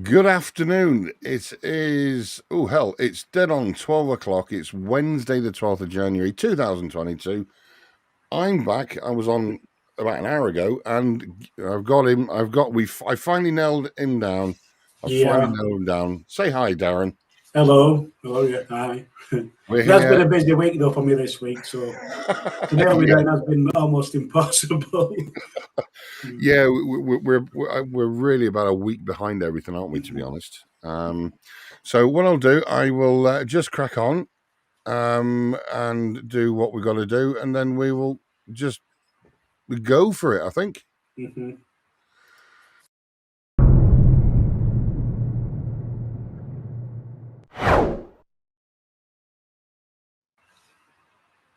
Good afternoon. It is, oh hell, it's dead on 12 o'clock. It's Wednesday, the 12th of January, 2022. I'm back. I was on about an hour ago and I've got him. I finally nailed him down. I finally Yeah. nailed him down. Say hi, Darren. Hello. Hello. Yeah. Hi. We're It has been here. a busy week though for me this week, so to nail me Yeah. down has been almost impossible. Yeah, we're really about a week behind everything, aren't we? To be honest. So what I'll do, I will just crack on, and do what we got to do, and then we will just go for it. I think. Mhm.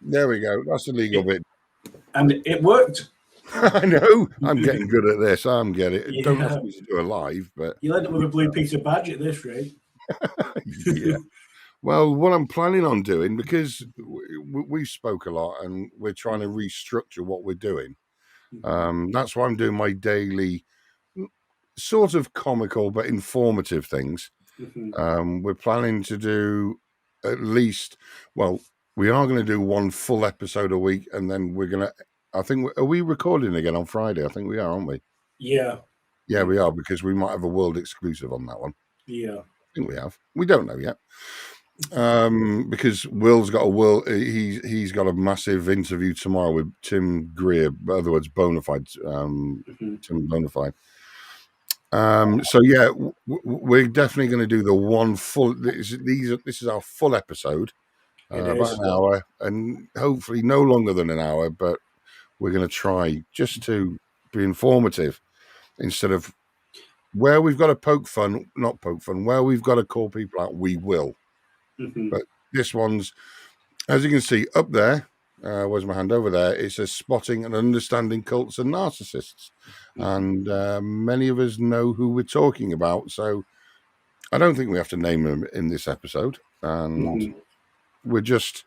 There we go. That's the legal It, bit. and it worked. I know. I'm getting good at this. I'm getting it. Don't ask Yeah. me to do a live, but You'll end up with a blue Peter badge at this rate. yeah. Well, what I'm planning on doing, because we spoke a lot and we're trying to restructure what we're doing. That's why I'm doing my daily, sort of comical but informative things. Mhm. We're planning to do at least, well, we are going to do one full episode a week, and then we're going to, I think, are we recording again on Friday? I think we are, aren't we? Yeah. Yeah, we are, because we might have a world exclusive on that one. Yeah. I think we have. We don't know yet. Because Will's got he's got a massive interview tomorrow with Tim Greer, in other words, Bonafide, Mhm. Tim Bonafide. So yeah, we're definitely going to do the one full. This is our full episode, It about is. an hour, and hopefully no longer than an hour. But we're going to try just to be informative instead of where we've got to poke fun, not poke fun. Where we've got to call people out, we will. Mhm. But this one's, as you can see up there. Where's my hand over there? It says spotting and understanding cults and narcissists, and many of us know who we're talking about. So I don't think we have to name them in this episode, and Mhm. we're just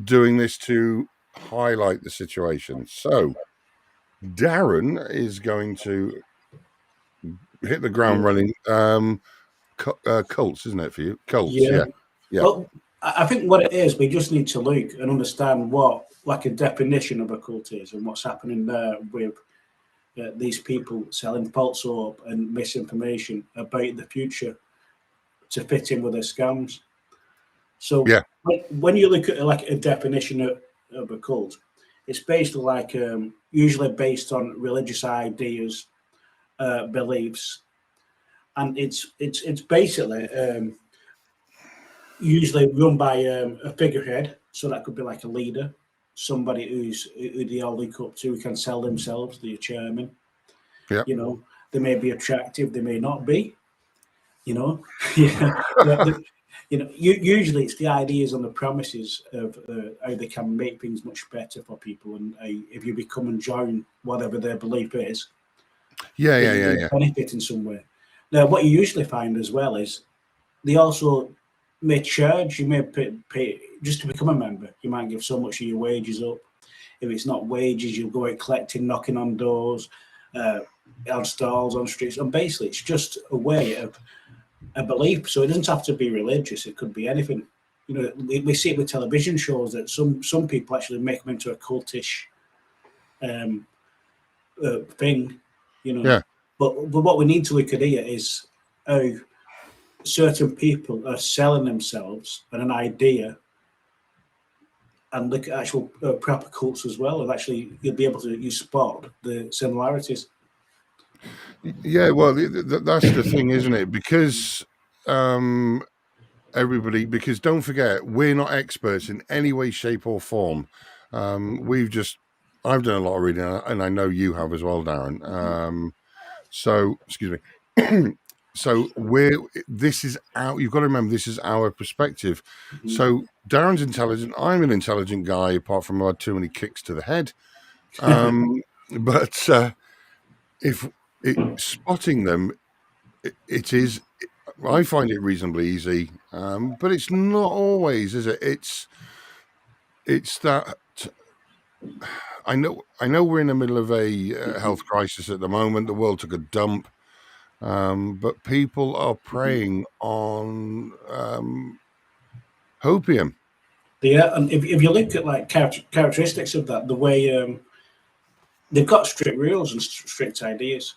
doing this to highlight the situation. So Darren is going to hit the ground Yeah. running. Cults, isn't it for you? Cults, Yeah. yeah, yeah, Well, I think what it is, we just need to look and understand what, like, a definition of a cult is and what's happening there with these people selling false hope and misinformation about the future to fit in with their scams. So yeah, when you look at like a definition of a cult, it's based like usually based on religious ideas, beliefs, and it's basically usually run by a figurehead. So that could be like a leader, somebody who they all look up to, who can sell themselves, the chairman. yeah. You know, they may be attractive, they may not be. You know, yeah, you know, usually it's the ideas and the promises of how they can make things much better for people, and if you become and join whatever their belief is, Yeah, then yeah, you're yeah, going to yeah. benefit in some way. Now, what you usually find as well is they also may charge. You may pay just to become a member. You might give so much of your wages up. If it's not wages, you'll go out collecting, knocking on doors, uh, on stalls, on streets, and basically it's just a way of a belief. So it doesn't have to be religious. It could be anything. You know, we see it with television shows that some people actually make them into a cultish um, thing. You know, Yeah. but what we need to look at here is how certain people are selling themselves and an idea, and look at actual proper cults as well. And actually, you'll be able to you spot the similarities. Yeah, well, that's the thing, isn't it? Because um, because don't forget, we're not experts in any way, shape, or form. We've just, I've done a lot of reading, and I know you have as well, Darren. So, excuse me. So this is our, you've got to remember, this is our perspective. Mhm. So Darren's intelligent. I'm an intelligent guy, apart from I had too many kicks to the head. But if spotting them, it is. I find it reasonably easy, but it's not always, is it? It's that I know we're in the middle of a health crisis at the moment. The world took a dump. but people are preying on hopium. Yeah, and if you look at like characteristics of that, the way they've got strict rules and strict ideas.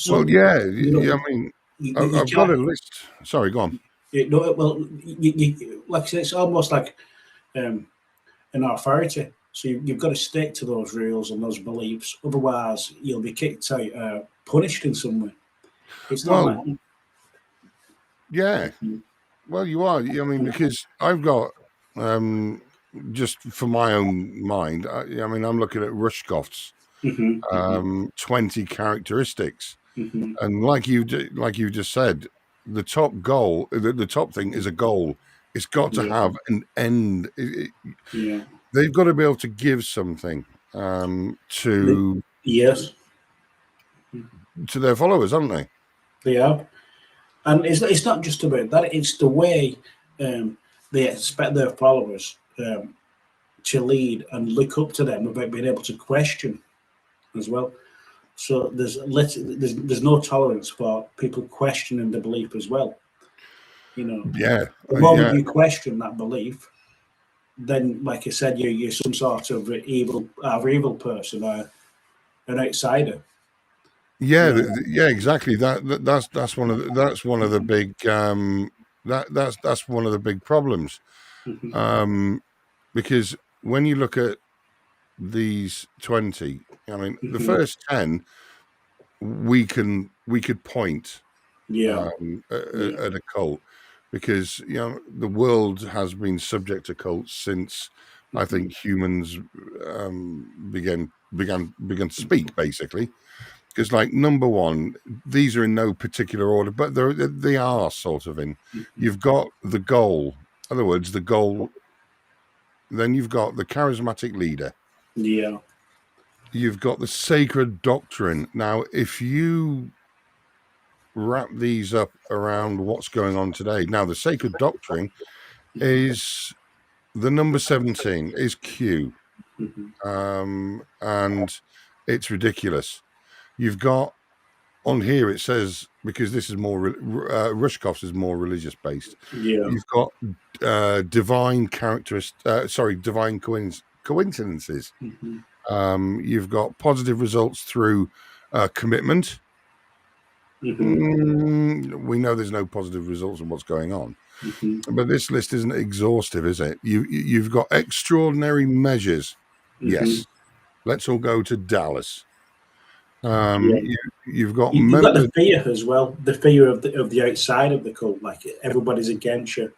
Well, So yeah, you know, I mean, you I've got a can't. list. Sorry, go on. You know, well, like I say, it's almost like um, an authority. So you've got to stick to those rules and those beliefs. Otherwise, you'll be kicked out, punished in some way. It's not like Well, yeah. Well, you are. I mean, because I've got just for my own mind. I mean, I'm looking at Rushkoff's 20 characteristics, and like you just said, the top goal, the top thing is a goal. It's got to yeah, have an end. yeah, They've got to be able to give something to yes, their followers, haven't they? they are. And it's not just about that, it's the way um, they expect their followers to lead and look up to them without being able to question as well. So there's no tolerance for people questioning the belief as well. You know, Yeah, the moment yeah, you question that belief, then, like I said, you're some sort of evil person or an outsider. yeah, You know. yeah. Exactly. That's one of that's one of the big that's one of the big problems. Mhm, Um, because when you look at these 20, I mean, the mhm. first 10 we could point Yeah, yeah, at a cult, because the world has been subject to cults since I mhm, think humans began to speak, basically. Because, like, number one, these are in no particular order, but they are sort of in. mhm. You've got the goal. In other words, the goal. Then you've got the charismatic leader. Yeah. You've got the sacred doctrine. Now, if you wrap these up around what's going on today, now the sacred doctrine is the number 17 is Q, Mhm. and it's ridiculous. You've got on here, it says, because this is more Rushkoff's is more religious based. Yeah. You've got divine coincidences. Mhm. You've got positive results through commitment. Mhm. We know there's no positive results in what's going on, Mhm. but this list isn't exhaustive, is it? You've got extraordinary measures. Mhm. Yes, let's all go to Dallas. Yeah. You've got You've got the members. fear as well, the fear of the outside of the cult, like everybody's against you.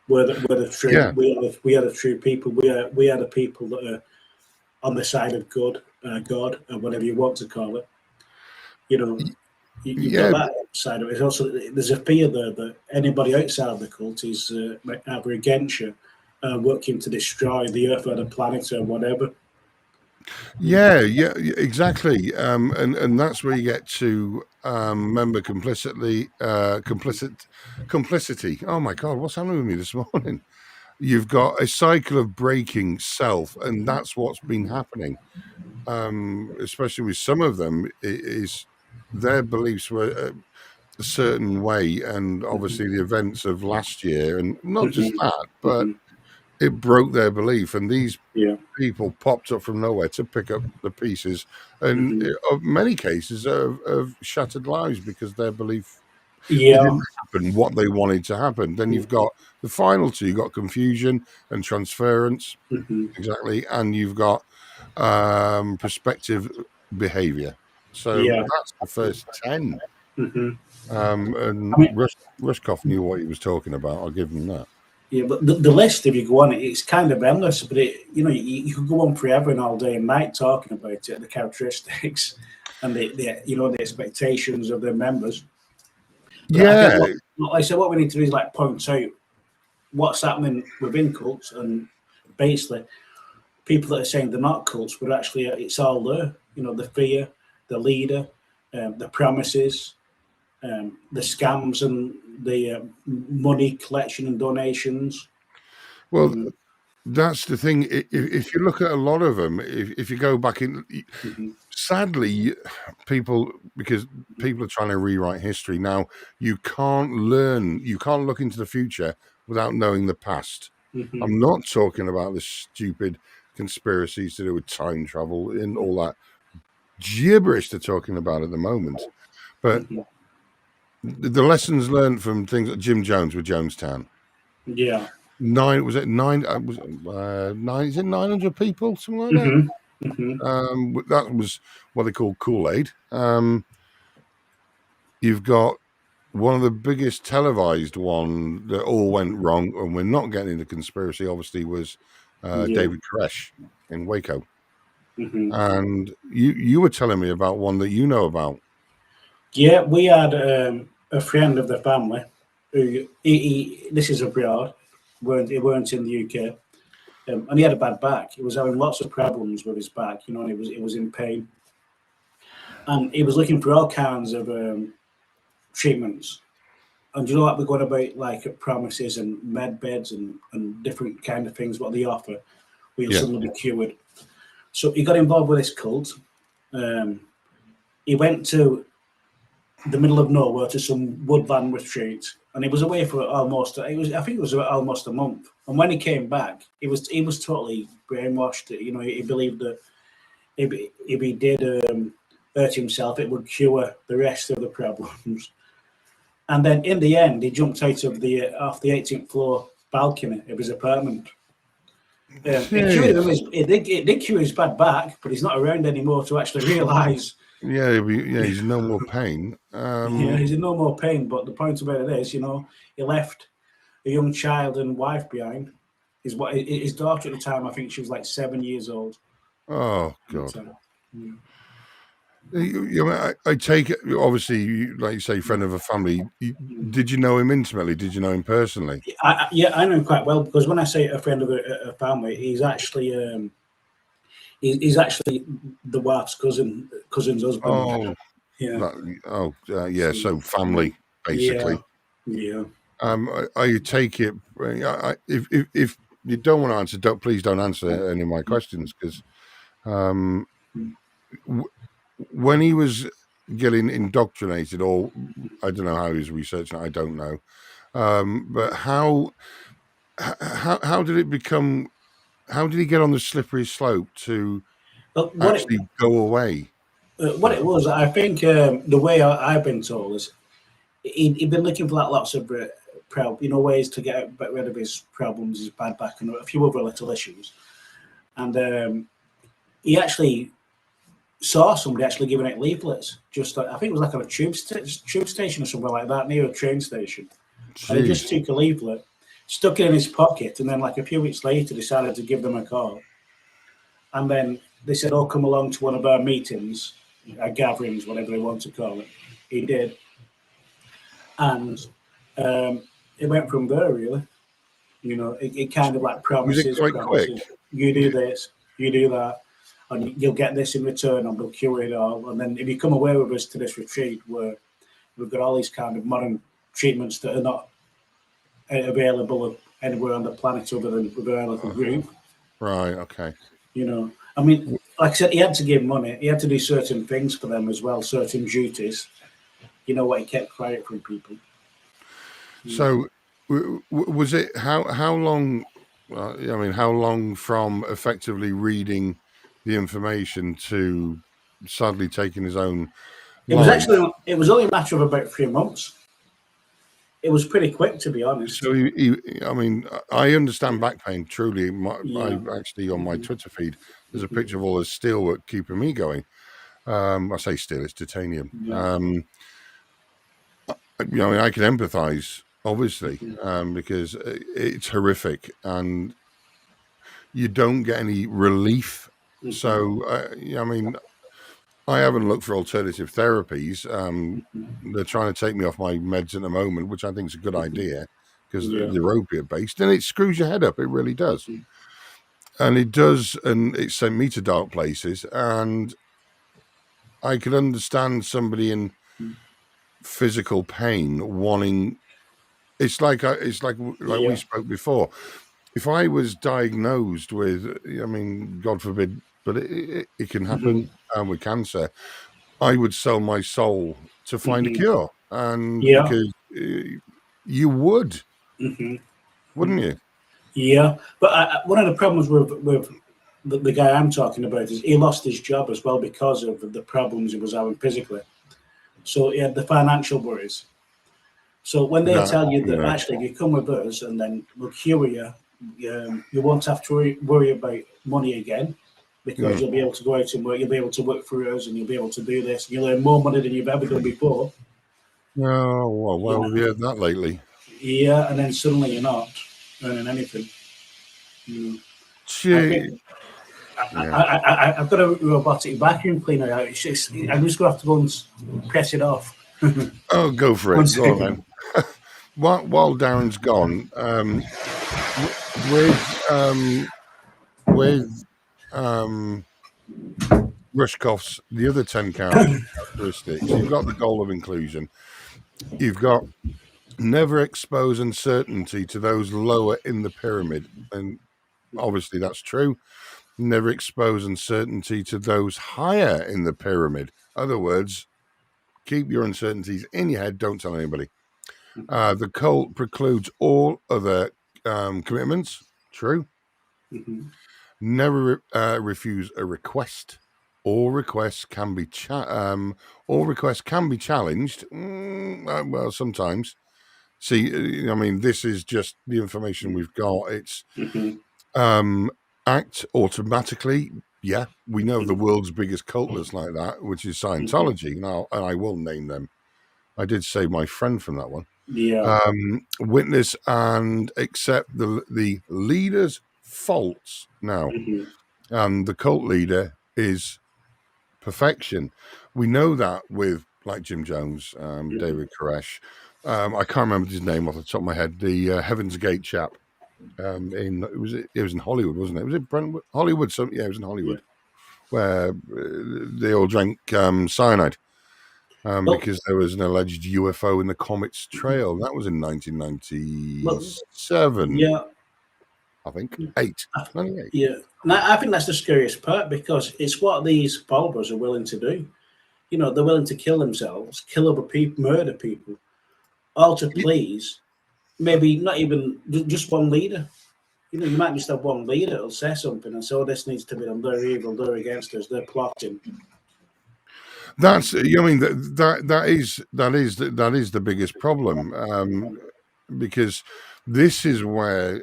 We're the true Yeah, we are the true people. We are the people that are on the side of God, or whatever you want to call it. You know, you've got yeah, that side of it. Also, there's a fear there that anybody outside of the cult is either against you, working to destroy the Earth or the planet or whatever. yeah, exactly. And that's where you get to member complicity. Oh my God, what's happening with me this morning? You've got a cycle of breaking self, and that's what's been happening. Especially with some of them, is their beliefs were a certain way, and Mhm. obviously the events of last year, and not just Mhm. that, but Mhm. it broke their belief, and these Yeah. people popped up from nowhere to pick up the pieces, and Mhm. of many cases of shattered lives because their belief it Yeah. didn't happen what they wanted to happen. Then you've got the final two. You've got confusion and transference, Mhm. exactly, and you've got prospective behavior. So Yeah. that's the first 10. Mhm. I And mean, Rushkoff knew what he was talking about. I'll give him that. yeah, but the list, if you go on it, it's kind of endless. But you could go on forever and all day and night talking about it, the characteristics, and the expectations of their members. But I think Yeah, like I said, what we need to do is like point out what's happening within cults, and basically people that are saying they're not cults, but actually it's all there. The fear, the leader, the promises, the scams, and the money collection and donations. well, Mhm, that's the thing. If you look at a lot of them, if you go back in, mhm, sadly, because people are trying to rewrite history now, you can't look into the future without knowing the past. Mm-hmm. I'm not talking about the stupid conspiracies to do with time travel and all that gibberish they're talking about at the moment. But Mm-hmm. the lessons learned from things like Jim Jones with Jonestown. Yeah. Was it nine? Was nine? Is it 900 people? Something like that. Mm-hmm. Mm-hmm. That was what they call Kool-Aid. You've got one of the biggest televised one that all went wrong, and we're not getting into conspiracy. Obviously, was Yeah. David Koresh in Waco. Mm-hmm. And you were telling me about one that you know about. Yeah, we had a friend of the family who this is abroad, he weren't in the UK, and he had a bad back. He was having lots of problems with his back, and he was in pain, and he was looking for all kinds of treatments. And you know what we're going about, like promises and med beds and different kind of things what they offer, where you'll Yeah, suddenly be cured. So he got involved with this cult. He went to the middle of nowhere to some woodland retreat, and he was away for almost. I think it was almost a month. And when he came back, he was totally brainwashed. He believed that if he did hurt himself, it would cure the rest of the problems. And then in the end, he jumped out of the off the 18th floor balcony of his apartment. It did cure his bad back, but he's not around anymore to actually realise. yeah, he's no more pain. Yeah, he's in no more pain. But the point about it is, he left a young child and wife behind. His daughter at the time, I think she was like 7 years old. Oh God. Yeah. I take it, obviously, like you say, friend of a family. Did you know him intimately? Did you know him personally? I know him quite well, because when I say a friend of a family, he's actually the wife's cousin's husband. Oh, Yeah. yeah. So family, Yeah. basically. Yeah. I take it. If you don't want to answer, please don't answer any of my questions, because when he was getting indoctrinated, or I don't know how he was researching it, I don't know. But how did it become? How did he get on the slippery slope to But actually go away? what it was, I think, the way I've been told is he'd been looking for like lots of ways to get rid of his problems, his bad back, and a few other little issues. And he actually saw somebody actually giving out leaflets. Just I think it was like on a tube station or somewhere like that, near a train station. Jeez. And he just took a leaflet, stuck it in his pocket, and then like a few weeks later decided to give them a call. And then they said, "Oh, come along to one of our meetings, our gatherings, whatever they want to call it." He did, and it went from there. Really, it kind of like Was it promises. quite quick? You do this, you do that, and you'll get this in return, and we'll cure it all. And then if you come away with us to this retreat, where we've got all these kind of modern treatments that are not available anywhere on the planet other than with our little group. Right. Okay. I mean, like I said, he had to give money. He had to do certain things for them as well, certain duties. What he kept quiet from people. So, was it how long? How long from effectively reading the information to sadly taking his own life? It was only a matter of about 3 months. It was pretty quick, to be honest. So I understand back pain truly. I actually, on my Mhm. Twitter feed, there's a picture of all the steel that keeping me going. I say steel, it's titanium. Yeah. I can empathise, obviously, because it's horrific and you don't get any relief. So, I haven't looked for alternative therapies. They're trying to take me off my meds at the moment, which I think is a good idea, because Yeah. they're opiate based, and it screws your head up. It really does. And it does, and it sent me to dark places. And I could understand somebody in physical pain wanting. It's like we Yeah. spoke before. If I was diagnosed with, God forbid, but it can happen with cancer. I would sell my soul to find a cure, and Yeah. because you would, wouldn't you? Yeah, but one of the problems with the guy I'm talking about is he lost his job as well because of the problems he was having physically. So he had the financial worries. So when they That, tell you that yeah. actually you come with us and then we'll cure you, you won't have to worry about money again because you'll be able to go out and work. You'll be able to work for us and you'll be able to do this. And you'll earn more money than you've ever done before. Oh, well, You we've know, heard that lately. yeah, and then suddenly you're not earning anything. I Gee, think yeah. I've got a robotic vacuum cleaner out. It's just, I'm just going to have to go and press it off. Oh, go for One it. Go on second. then. While Darren's gone, with with Rushkoff's the other 10 characteristics, you've got the goal of inclusion. You've got never expose uncertainty to those lower in the pyramid, and obviously that's true. Never expose uncertainty to those higher in the pyramid. Other words, keep your uncertainties in your head. Don't tell anybody. The cult precludes all other commitments. True. Never refuse a request. All requests can be challenged. Well, sometimes. See, I mean, this is just the information we've got. It's act automatically. Yeah, we know the world's biggest cult that's like that, which is Scientology. Now, and I will name them. I did save my friend from that one. Yeah. Witness and accept the leader's faults. Now, the cult leader is perfection. We know that with like Jim Jones, David Koresh. I can't remember his name off the top of my head. The Heaven's Gate chap. It was in Hollywood, wasn't it? Was it Brentwood? Hollywood? Yeah, it was in Hollywood, where they all drank cyanide. Well, Because there was an alleged UFO in the Comet's Trail. That was in well, 1997, yeah, I think. 98. yeah. Now, I think that's the scariest part because it's what these followers are willing to do. You know, they're willing to kill themselves, kill other people, murder people, all to please maybe not even just one leader. You know, you might just have one leader who'll say something and say, oh, this needs to be done. They're evil. They're against us. They're plotting. That's, I mean, that is the biggest problem, because this is where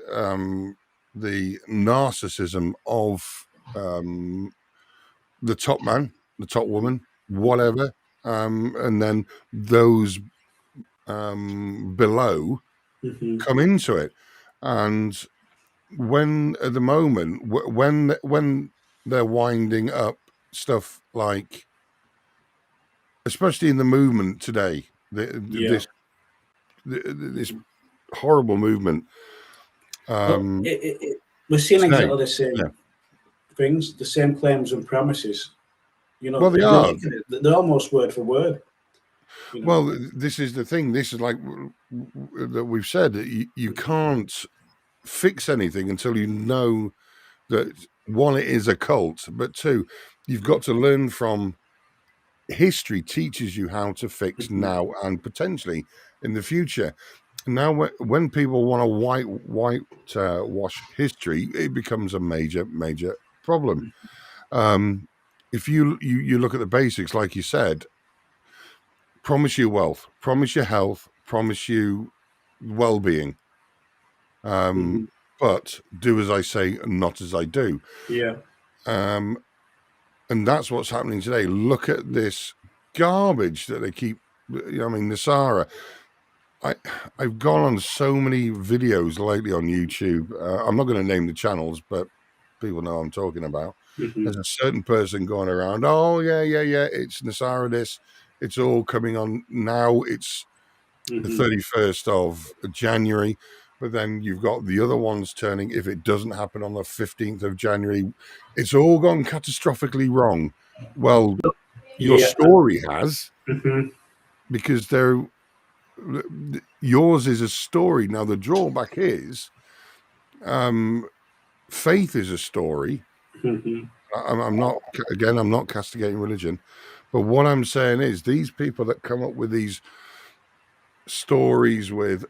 the narcissism of the top man, the top woman, whatever, and then those below come into it. And when at the moment, when they're winding up stuff like, especially in the movement today, this horrible movement. Well, we're seeing Today, exactly the same yeah. things, the same claims and promises. You know, Well, they if you are. look at it, they're almost word for word. You know. Well, this is the thing. This is like that we've said that you can't fix anything until you know that, one, it is a cult, but two, you've got to learn from history. Teaches you how to fix now and potentially in the future. Now, when people want to wash history, it becomes a major problem. If you look at the basics, like you said, promise you wealth, promise you health, promise you well-being, but do as I say and not as I do. Yeah. And that's what's happening today. Look at this garbage that they keep. I mean, Nasara. I've gone on so many videos lately on YouTube. I'm not going to name the channels, but people know I'm talking about. There's a certain person going around. Oh yeah. It's Nasara. This. It's all coming on now. It's the 31st of January. But then you've got the other ones turning. If it doesn't happen on the 15th of January, it's all gone catastrophically wrong. Well, your Yeah. story has, because yours is a story. Now the drawback is, faith is a story, I'm not, again, I'm not castigating religion, but what I'm saying is these people that come up with these stories with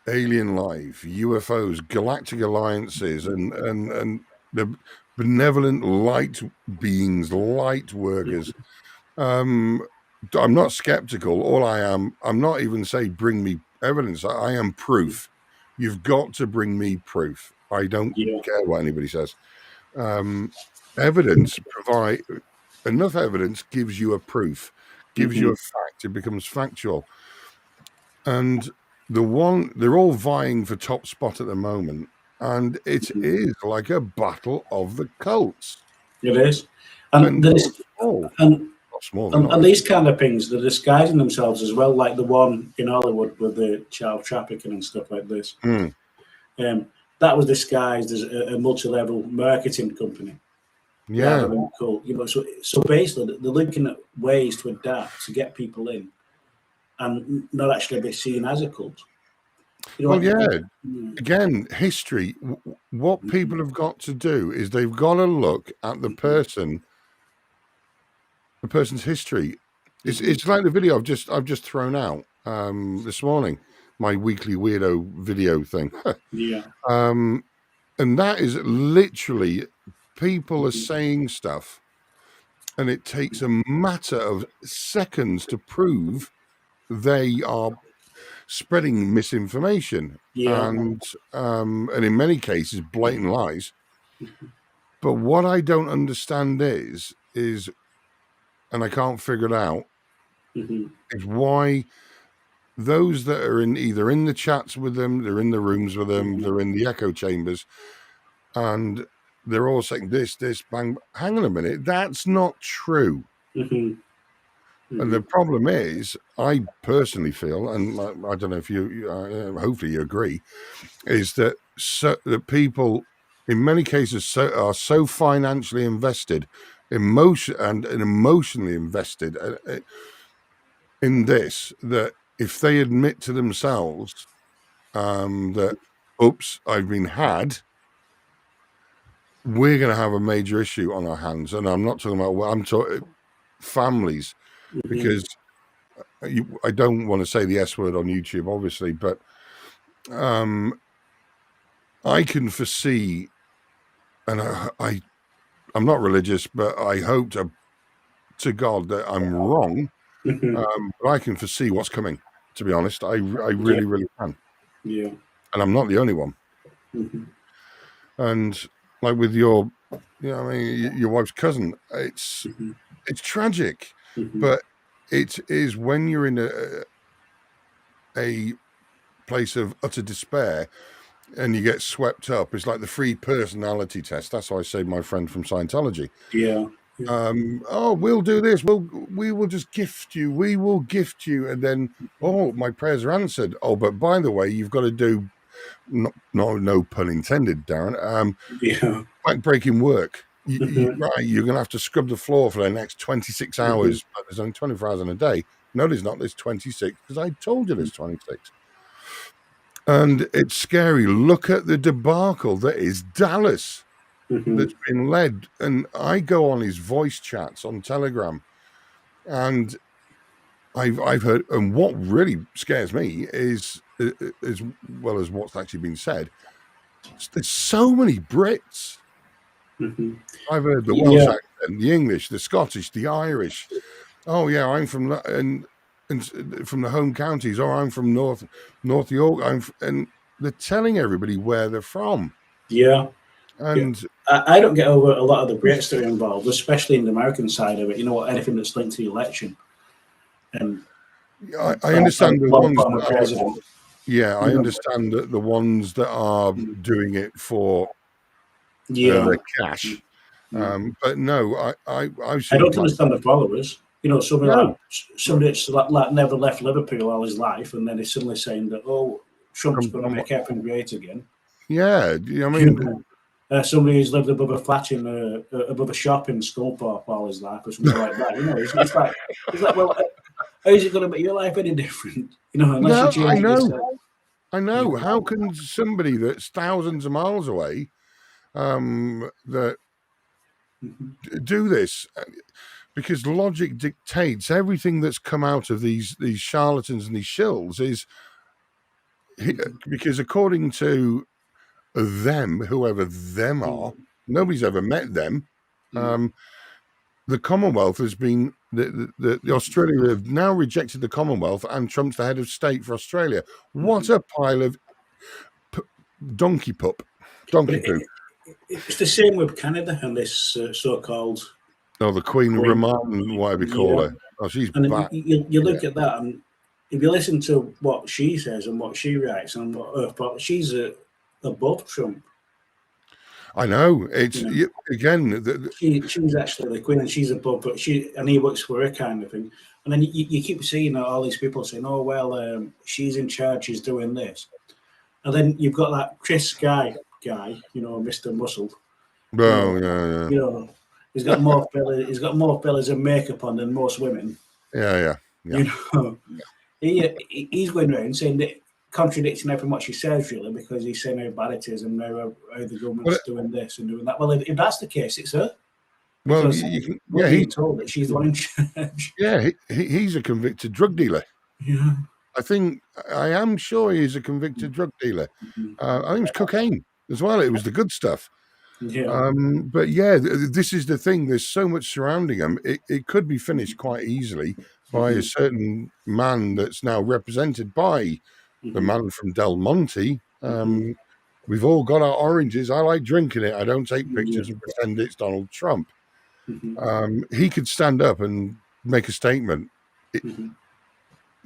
alien life, UFOs, galactic alliances, and the benevolent light beings, light workers. I'm not skeptical. All I am, I'm not even say bring me evidence. I am proof. You've got to bring me proof. I don't care what anybody says. Evidence provide enough evidence gives you a proof, gives you a fact. It becomes factual. And they're all vying for top spot at the moment, and it is like a battle of the cults. It is, And and small. and Not small, and these kind of things, they're disguising themselves as well, like the one in Hollywood with the child trafficking and stuff like this. That was disguised as a multi-level marketing company. Yeah. Rather than cult. So basically, they're looking at ways to adapt to get people in, and not actually be seen as a cult. Well, yeah. Again, history. What people have got to do is they've got to look at the person's history. It's like the video I've just thrown out this morning, my weekly weirdo video thing. And that is literally people are saying stuff, and it takes a matter of seconds to prove they are spreading misinformation and in many cases blatant lies. But what I don't understand is and I can't figure it out, is why those that are either in the chats with them, they're in the rooms with them, they're in the echo chambers, and they're all saying this, bang. Hang on a minute, that's not true. And the problem is, I personally feel, and I don't know if you, hopefully you agree, is that that people, in many cases, are so financially invested, emotionally invested in this, that if they admit to themselves that, oops, I've been had, we're going to have a major issue on our hands. And I'm not talking about, I'm talking families, because I don't want to say the S word on YouTube, obviously, but I can foresee, and I'm not religious, but I hope to God that I'm wrong. But I can foresee what's coming, to be honest. I really, really can. Yeah. And I'm not the only one. And like with your, your wife's cousin, it's tragic, but it is when you're in a place of utter despair and you get swept up. It's like the free personality test. That's why I say my friend from Scientology. Oh, we'll do this. We will just gift you. We will gift you. And then, oh, my prayers are answered. Oh, but by the way, you've got to do, no pun intended, Darren, back-breaking work. You're going to have to scrub the floor for the next 26 hours. But there's only 24 hours in a day. No, there's not. There's 26, because I told you there's 26. And it's scary. Look at the debacle that is Dallas. That's been led, and I go on his voice chats on Telegram, and I've heard, and what really scares me is, as well as what's actually been said, there's so many Brits. I've heard the Welsh accent, the English, the Scottish, the Irish. Oh yeah, I'm from and from the home counties, or I'm from North York. And they're telling everybody where they're from. And I don't get over a lot of the Brits that are involved, especially in the American side of it. Anything that's linked to the election. And I understand the ones that I understand that the ones that are doing it for their cash. But no, I don't understand the followers. Somebody that's like never left Liverpool all his life, and then he's suddenly saying that, oh, Trump's going to make everything great again. Yeah, I mean, somebody who's lived above a flat above a shop in Scunthorpe all his life, or something like that. It's like, well, how is it going to make your life any different? Unless you change yourself. I know. How can somebody that's thousands of miles away, that do this, because logic dictates everything that's come out of these charlatans and these shills is because according to them, whoever them are, nobody's ever met them. The Commonwealth has been the Australia have now rejected the Commonwealth, and Trump's the head of state for Australia. What a pile of donkey poo. It's the same with Canada and this so-called. Oh, the Queen Raman, whatever you call her. Oh, she's back. You look at that, and if you listen to what she says and what she writes and what she's above Trump. I know it's again. She's actually the Queen, and she's above, but and he works for her, kind of thing. And then you keep seeing all these people saying, "Oh well, she's in charge, she's doing this," and then you've got that Chris guy, Mr. Muscle. Yeah. He's got more fillers. He's got more fillers and makeup on than most women. Yeah. He's going around saying that, contradicting everything what she says, really, because he's saying how bad it is and how the government's doing this and doing that. Well, if that's the case, it's her. Well, he's told that she's the one in charge. Yeah, he's a convicted drug dealer. Yeah, I am sure he's a convicted drug dealer. I think it was cocaine as well. It was the good stuff. Yeah. But yeah, this is the thing. There's so much surrounding him. It could be finished quite easily by a certain man that's now represented by the man from Del Monte. We've all got our oranges. I like drinking it. I don't take pictures and pretend it's Donald Trump. He could stand up and make a statement.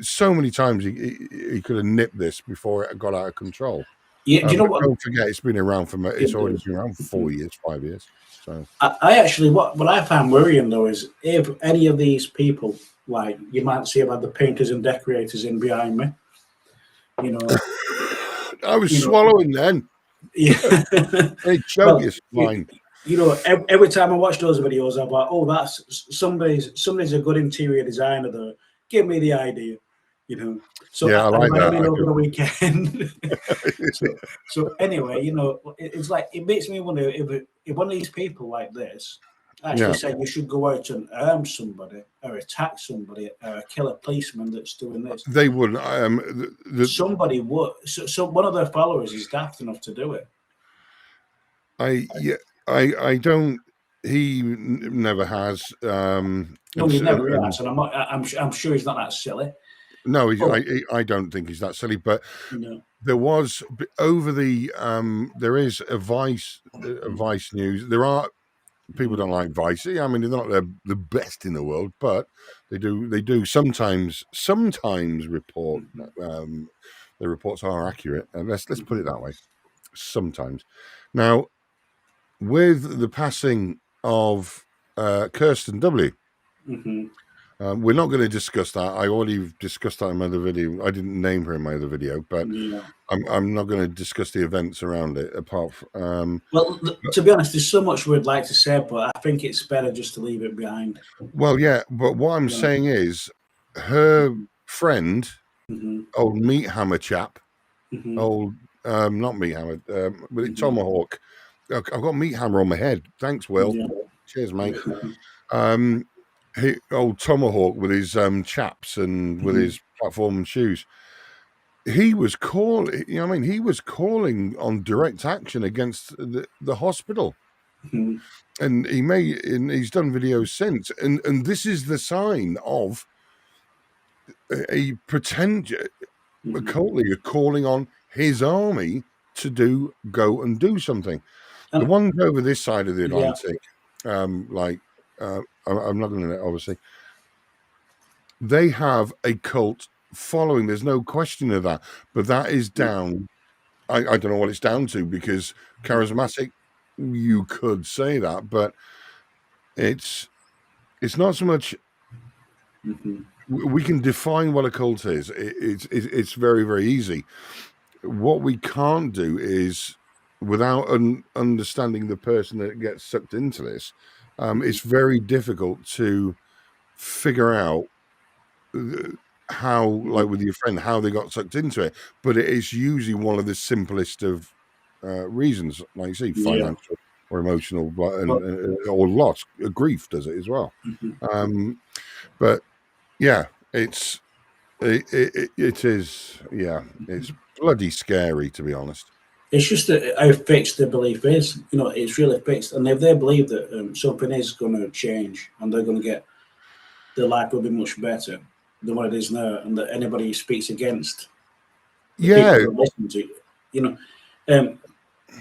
So many times he could have nipped this before it got out of control. Yeah, do you know what? Don't forget, it's been around it's already been around for 4 years, 5 years. So I actually, what I find worrying though is if any of these people, like you might see about the painters and decorators in behind me, I was swallowing then. Yeah, they choke you fine. Every time I watch those videos, I'm like, oh, that's somebody's a good interior designer though. Give me the idea, So yeah, I like that. Over the weekend. so anyway, it's like it makes me wonder if one of these people like this actually said you should go out and arm somebody or attack somebody or kill a policeman that's doing this. They would. Somebody would. So one of their followers is daft enough to do it. I don't. He never has. No, he never has, and I'm sure he's not that silly. No, I don't think he's that silly. But there was over the there is a Vice News. There are people don't like Vice. I mean, they're not the best in the world, but they do sometimes report. The reports are accurate, and let's put it that way. Sometimes. Now, with the passing of Kirsten W. We're not going to discuss that. I already discussed that in my other video. I didn't name her in my other video, but I'm not going to discuss the events around it. Apart from, to be honest, there's so much we'd like to say, but I think it's better just to leave it behind. Well, yeah, but what I'm saying is, her friend, old Meat Hammer chap, old not Meat Hammer, but Tomahawk. I've got Meat Hammer on my head. Thanks, Will. Cheers, mate. Old Tomahawk with his chaps and with his platform and shoes. He was calling. He was calling on direct action against the hospital, and he's done videos since. And this is the sign of a pretend a cult leader calling on his army to go and do something. The ones over this side of the Atlantic, I'm not going to obviously. They have a cult following. There's no question of that. But that is down. I don't know what it's down to, because charismatic, you could say that, but it's not so much. We can define what a cult is. It's very, very easy. What we can't do is, without understanding the person that gets sucked into this, it's very difficult to figure out how, like with your friend, how they got sucked into it. But it is usually one of the simplest of reasons, like you see, financial. or emotional or loss. Grief does it as well. But yeah, it is. Yeah, it's bloody scary, to be honest. It's just that how fixed the belief is. It's really fixed. And if they believe that something is going to change and they're going to get their life will be much better than what it is now, and that anybody who speaks against the Yeah, people that listen to it,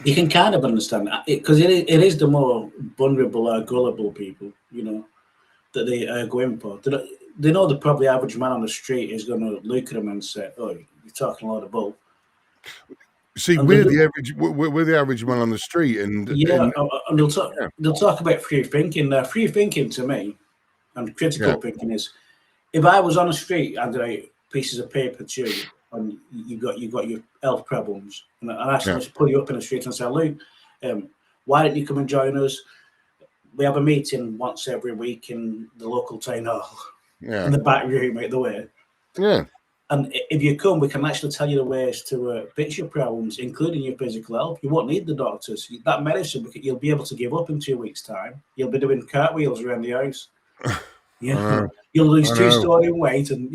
you can kind of understand that because it is the more vulnerable or gullible people, that they are going for. They know the probably average man on the street is going to look at them and say, "Oh, you're talking a lot of bull." see, And we're the average. We're the average man on the street, and and they'll talk about free thinking. Free thinking to me, and yeah, critical thinking is, if I was on the street and I pieces of paper to you, and you got your health problems, and I actually just put you up in the street and say, "Luke, why don't you come and join us? We have a meeting once every week in the local town hall, in the back room out the way." Yeah. And if you come, we can actually tell you the ways to fix your problems, including your physical health. You won't need the doctors. That medicine, you'll be able to give up in 2 weeks' time. You'll be doing cartwheels around the house. You'll lose 2 stone in weight, and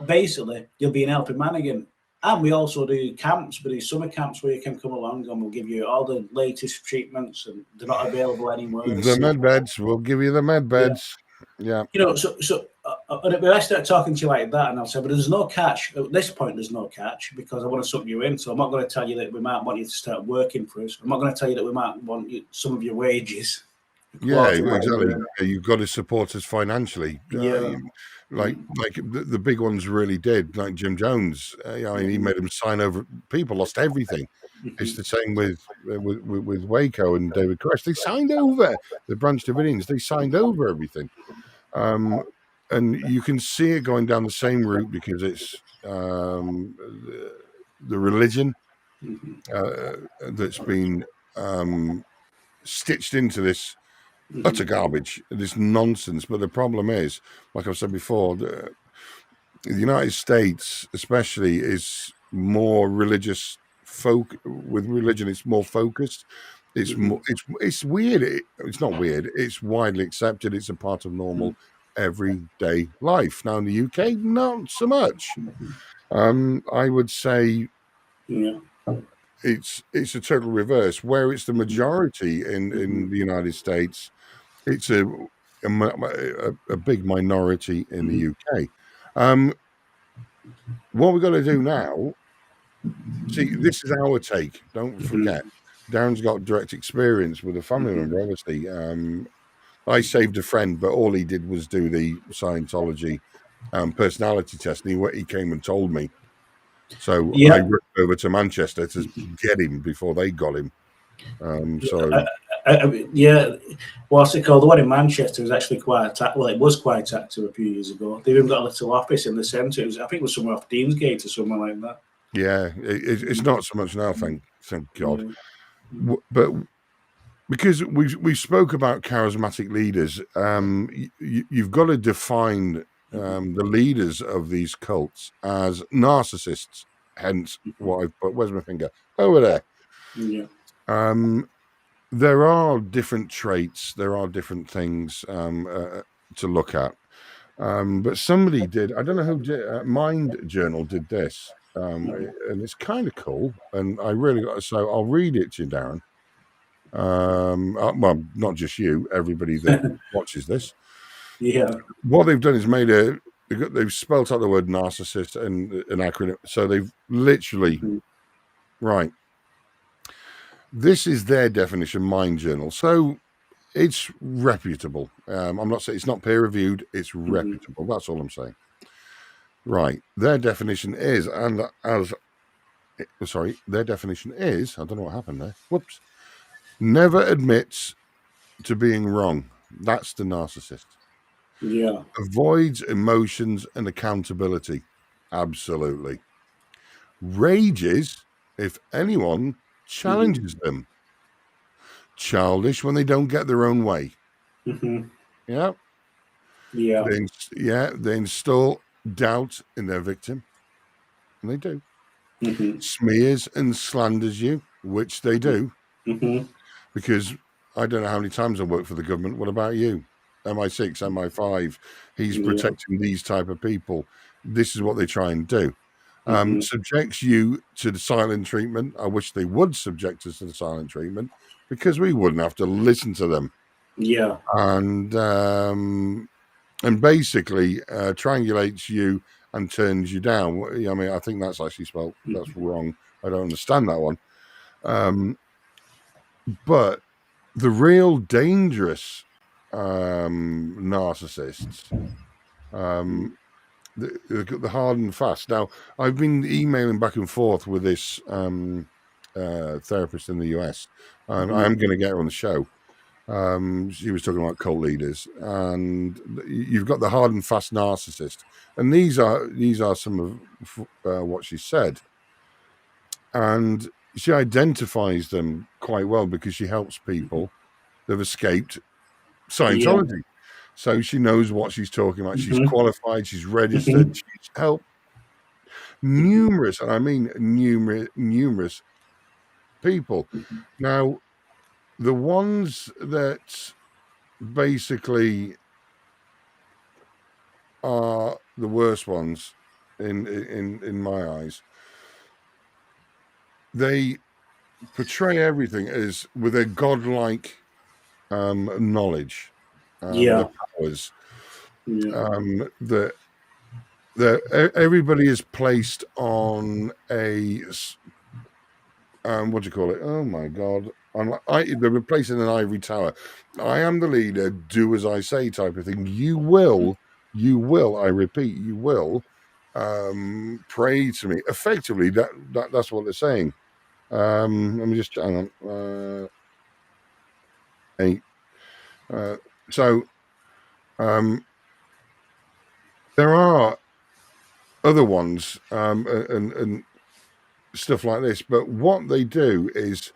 basically you'll be an healthy man again. And we also do camps. We do summer camps where you can come along, and we'll give you all the latest treatments, and they're not available anymore. The med beds. We'll give you the med beds. Yeah. If I start talking to you like that, and I'll say, but there's no catch. At this point, there's no catch because I want to suck you in. So I'm not going to tell you that we might want you to start working for us. I'm not going to tell you that we might want some of your wages. Yeah, exactly. You've got to support us financially. Yeah. Like the big ones really did. Like Jim Jones, he made them sign over. People lost everything. It's the same with Waco and David Koresh. They signed over the Branch Davidians. They signed over everything. And you can see it going down the same route because it's the religion that's been stitched into this utter garbage, this nonsense. But the problem is, like I've said before, the United States especially is more religious folk. With religion, it's more focused. It's more, it's weird. It's not weird. It's widely accepted. It's a part of normal everyday life. Now in the UK, not so much. I would say it's a total reverse. Where it's the majority in the United States, it's a big minority in the UK. What we're going to do now, see, this is our take. Don't forget, Darren's got direct experience with a family member, obviously. I saved a friend, but all he did was do the Scientology personality test. And he came and told me. So I rushed over to Manchester to get him before they got him. What's it called? The one in Manchester was actually quite it was quite active a few years ago. They even got a little office in the centre. I think it was somewhere off Deansgate or somewhere like that. Yeah, it's not so much now, thank God. But because we spoke about charismatic leaders, you've got to define the leaders of these cults as narcissists. Hence, what I've put. Where's my finger? Over there. Yeah. There are different traits. There are different things to look at. But somebody did. I don't know who did. Mind Journal did this, and it's kind of cool. And I really got. So I'll read it to you, Darren. Well, not just you, everybody that watches this. Yeah. What they've done is they've spelt out the word narcissist and an acronym. So they've literally, right. This is their definition, Mind Journal. So it's reputable. I'm not saying it's not peer reviewed. It's reputable. That's all I'm saying. Right. Their definition is, their definition is, I don't know what happened there. Whoops. Never admits to being wrong. That's the narcissist. Yeah. Avoids emotions and accountability. Absolutely. Rages if anyone challenges them. Childish when they don't get their own way. Yeah. Yeah. They install doubt in their victim. And they do. Smears and slanders you, which they do. Because I don't know how many times I worked for the government. What about you? MI6, MI5. He's protecting these type of people. This is what they try and do. Subjects you to the silent treatment. I wish they would subject us to the silent treatment because we wouldn't have to listen to them. Yeah. And basically triangulates you and turns you down. I mean, I think that's actually spelled, that's wrong. I don't understand that one. But the real dangerous narcissists, the hard and fast. Now, I've been emailing back and forth with this therapist in the US, and I am going to get her on the show. She was talking about cult leaders, and you've got the hard and fast narcissist, and these are some of what she said, and she identifies them quite well because she helps people that have escaped Scientology. So she knows what she's talking about. She's qualified. She's registered. She's helped numerous, and I mean numerous people. Now, the ones that basically are the worst ones in my eyes, they portray everything as with a godlike knowledge, the powers, that everybody is placed on a what do you call it? Oh my God. They're replacing an ivory tower. I am the leader, do as I say type of thing. You will, I repeat, you will pray to me. Effectively, that's what they're saying. Let me just hang on. 8. There are other ones and stuff like this, but what they do is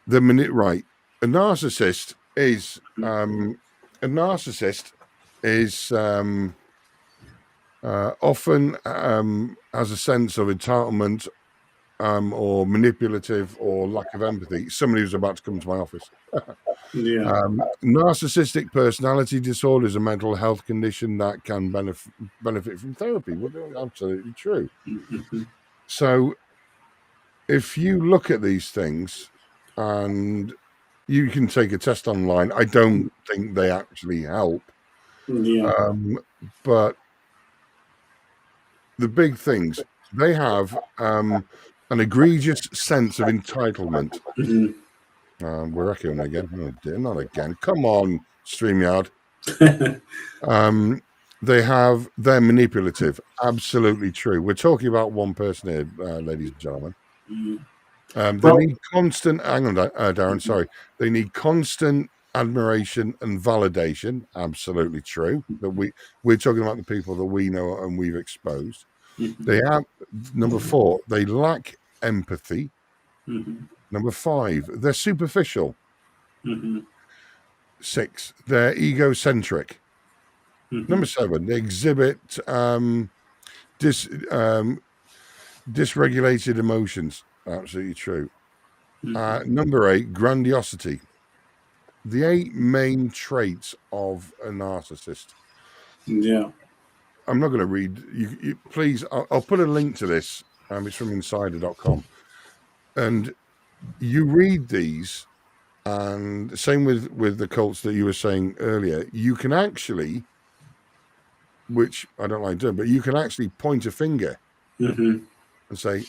the minute right. A narcissist is often has a sense of entitlement or manipulative or lack of empathy. Somebody who's about to come to my office. Narcissistic personality disorder is a mental health condition that can benefit from therapy. Well, absolutely true. So if you look at these things, and you can take a test online, I don't think they actually help. But the big things, they have an egregious sense of entitlement. We're echoing again. Oh dear, not again. Come on, StreamYard. They're manipulative. Absolutely true. We're talking about one person here, ladies and gentlemen. They need constant. Hang on, Darren. Sorry. They need constant admiration and validation. Absolutely true. That we're talking about the people that we know and we've exposed. They have number 4. They lack empathy. Number 5. They're superficial. 6. They're egocentric. Number 7. They exhibit dysregulated emotions. Absolutely true. Number 8, grandiosity. The 8 main traits of a narcissist. I'm not going to read. You please, I'll put a link to this. It's from insider.com. And you read these, and same with the cults that you were saying earlier, you can actually, which I don't like doing, but you can actually point a finger and say,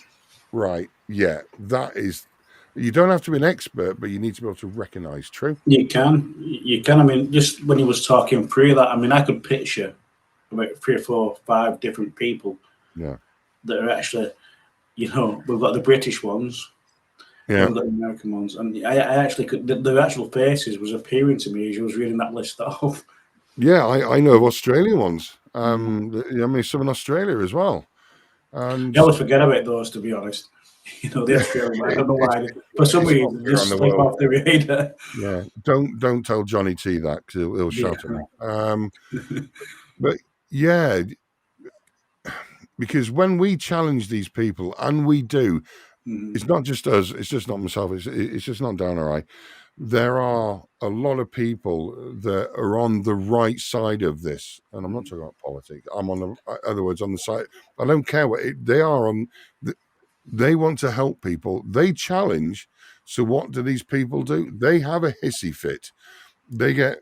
right, yeah, that is. You don't have to be an expert, but you need to be able to recognize. True. You can. I mean, just when he was talking through that, I mean, I could picture about 3 or 4 or 5 different people. That are actually, we've got the British ones. We've got the American ones, and I actually could. The actual faces was appearing to me as you was reading that list off. Yeah, I know of Australian ones. I mean, some in Australia as well. And you always forget about those, to be honest. The Australian. I don't know why. For some reason, just slip off the radar. Yeah, don't tell Johnny T that because he'll shout at me. But yeah, because when we challenge these people, and we do, It's not just us. It's just not myself. It's just not Darren or I. There are a lot of people that are on the right side of this, and I'm not talking about politics. I'm on the other words on the side. I don't care what they are on. They want to help people. They challenge. So what do these people do? They have a hissy fit. They get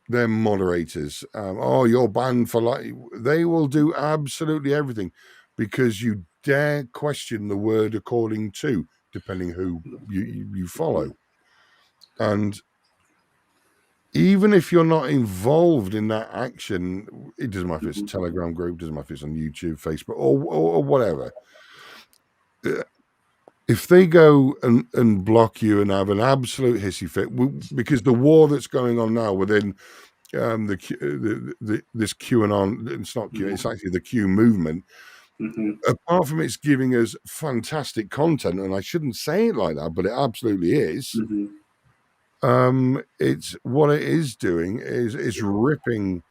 their moderators. Oh, you're banned for like. They will do absolutely everything because you dare question the word according to, depending who you follow. And even if you're not involved in that action, it doesn't matter if it's a Telegram group, doesn't matter if it's on YouTube, Facebook, or whatever. If they go and block you and have an absolute hissy fit, because the war that's going on now within this QAnon, it's not Q, it's actually the Q movement. Apart from it's giving us fantastic content, and I shouldn't say it like that, but it absolutely is. It's what it is doing is it's ripping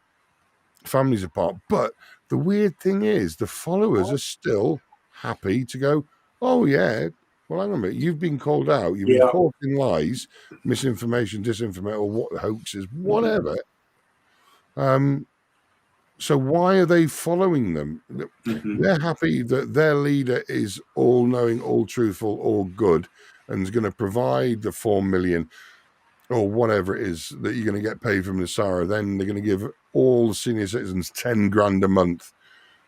families apart. But the weird thing is, the followers are still happy to go, oh yeah, well, hang on a minute, you've been called out, you've been caught in lies, misinformation, disinformation, or what hoaxes, whatever. So why are they following them? They're happy that their leader is all knowing, all truthful, all good, and is going to provide the 4 million or whatever it is that you're going to get paid from Nasara. Then they're going to give all the senior citizens 10 grand a month.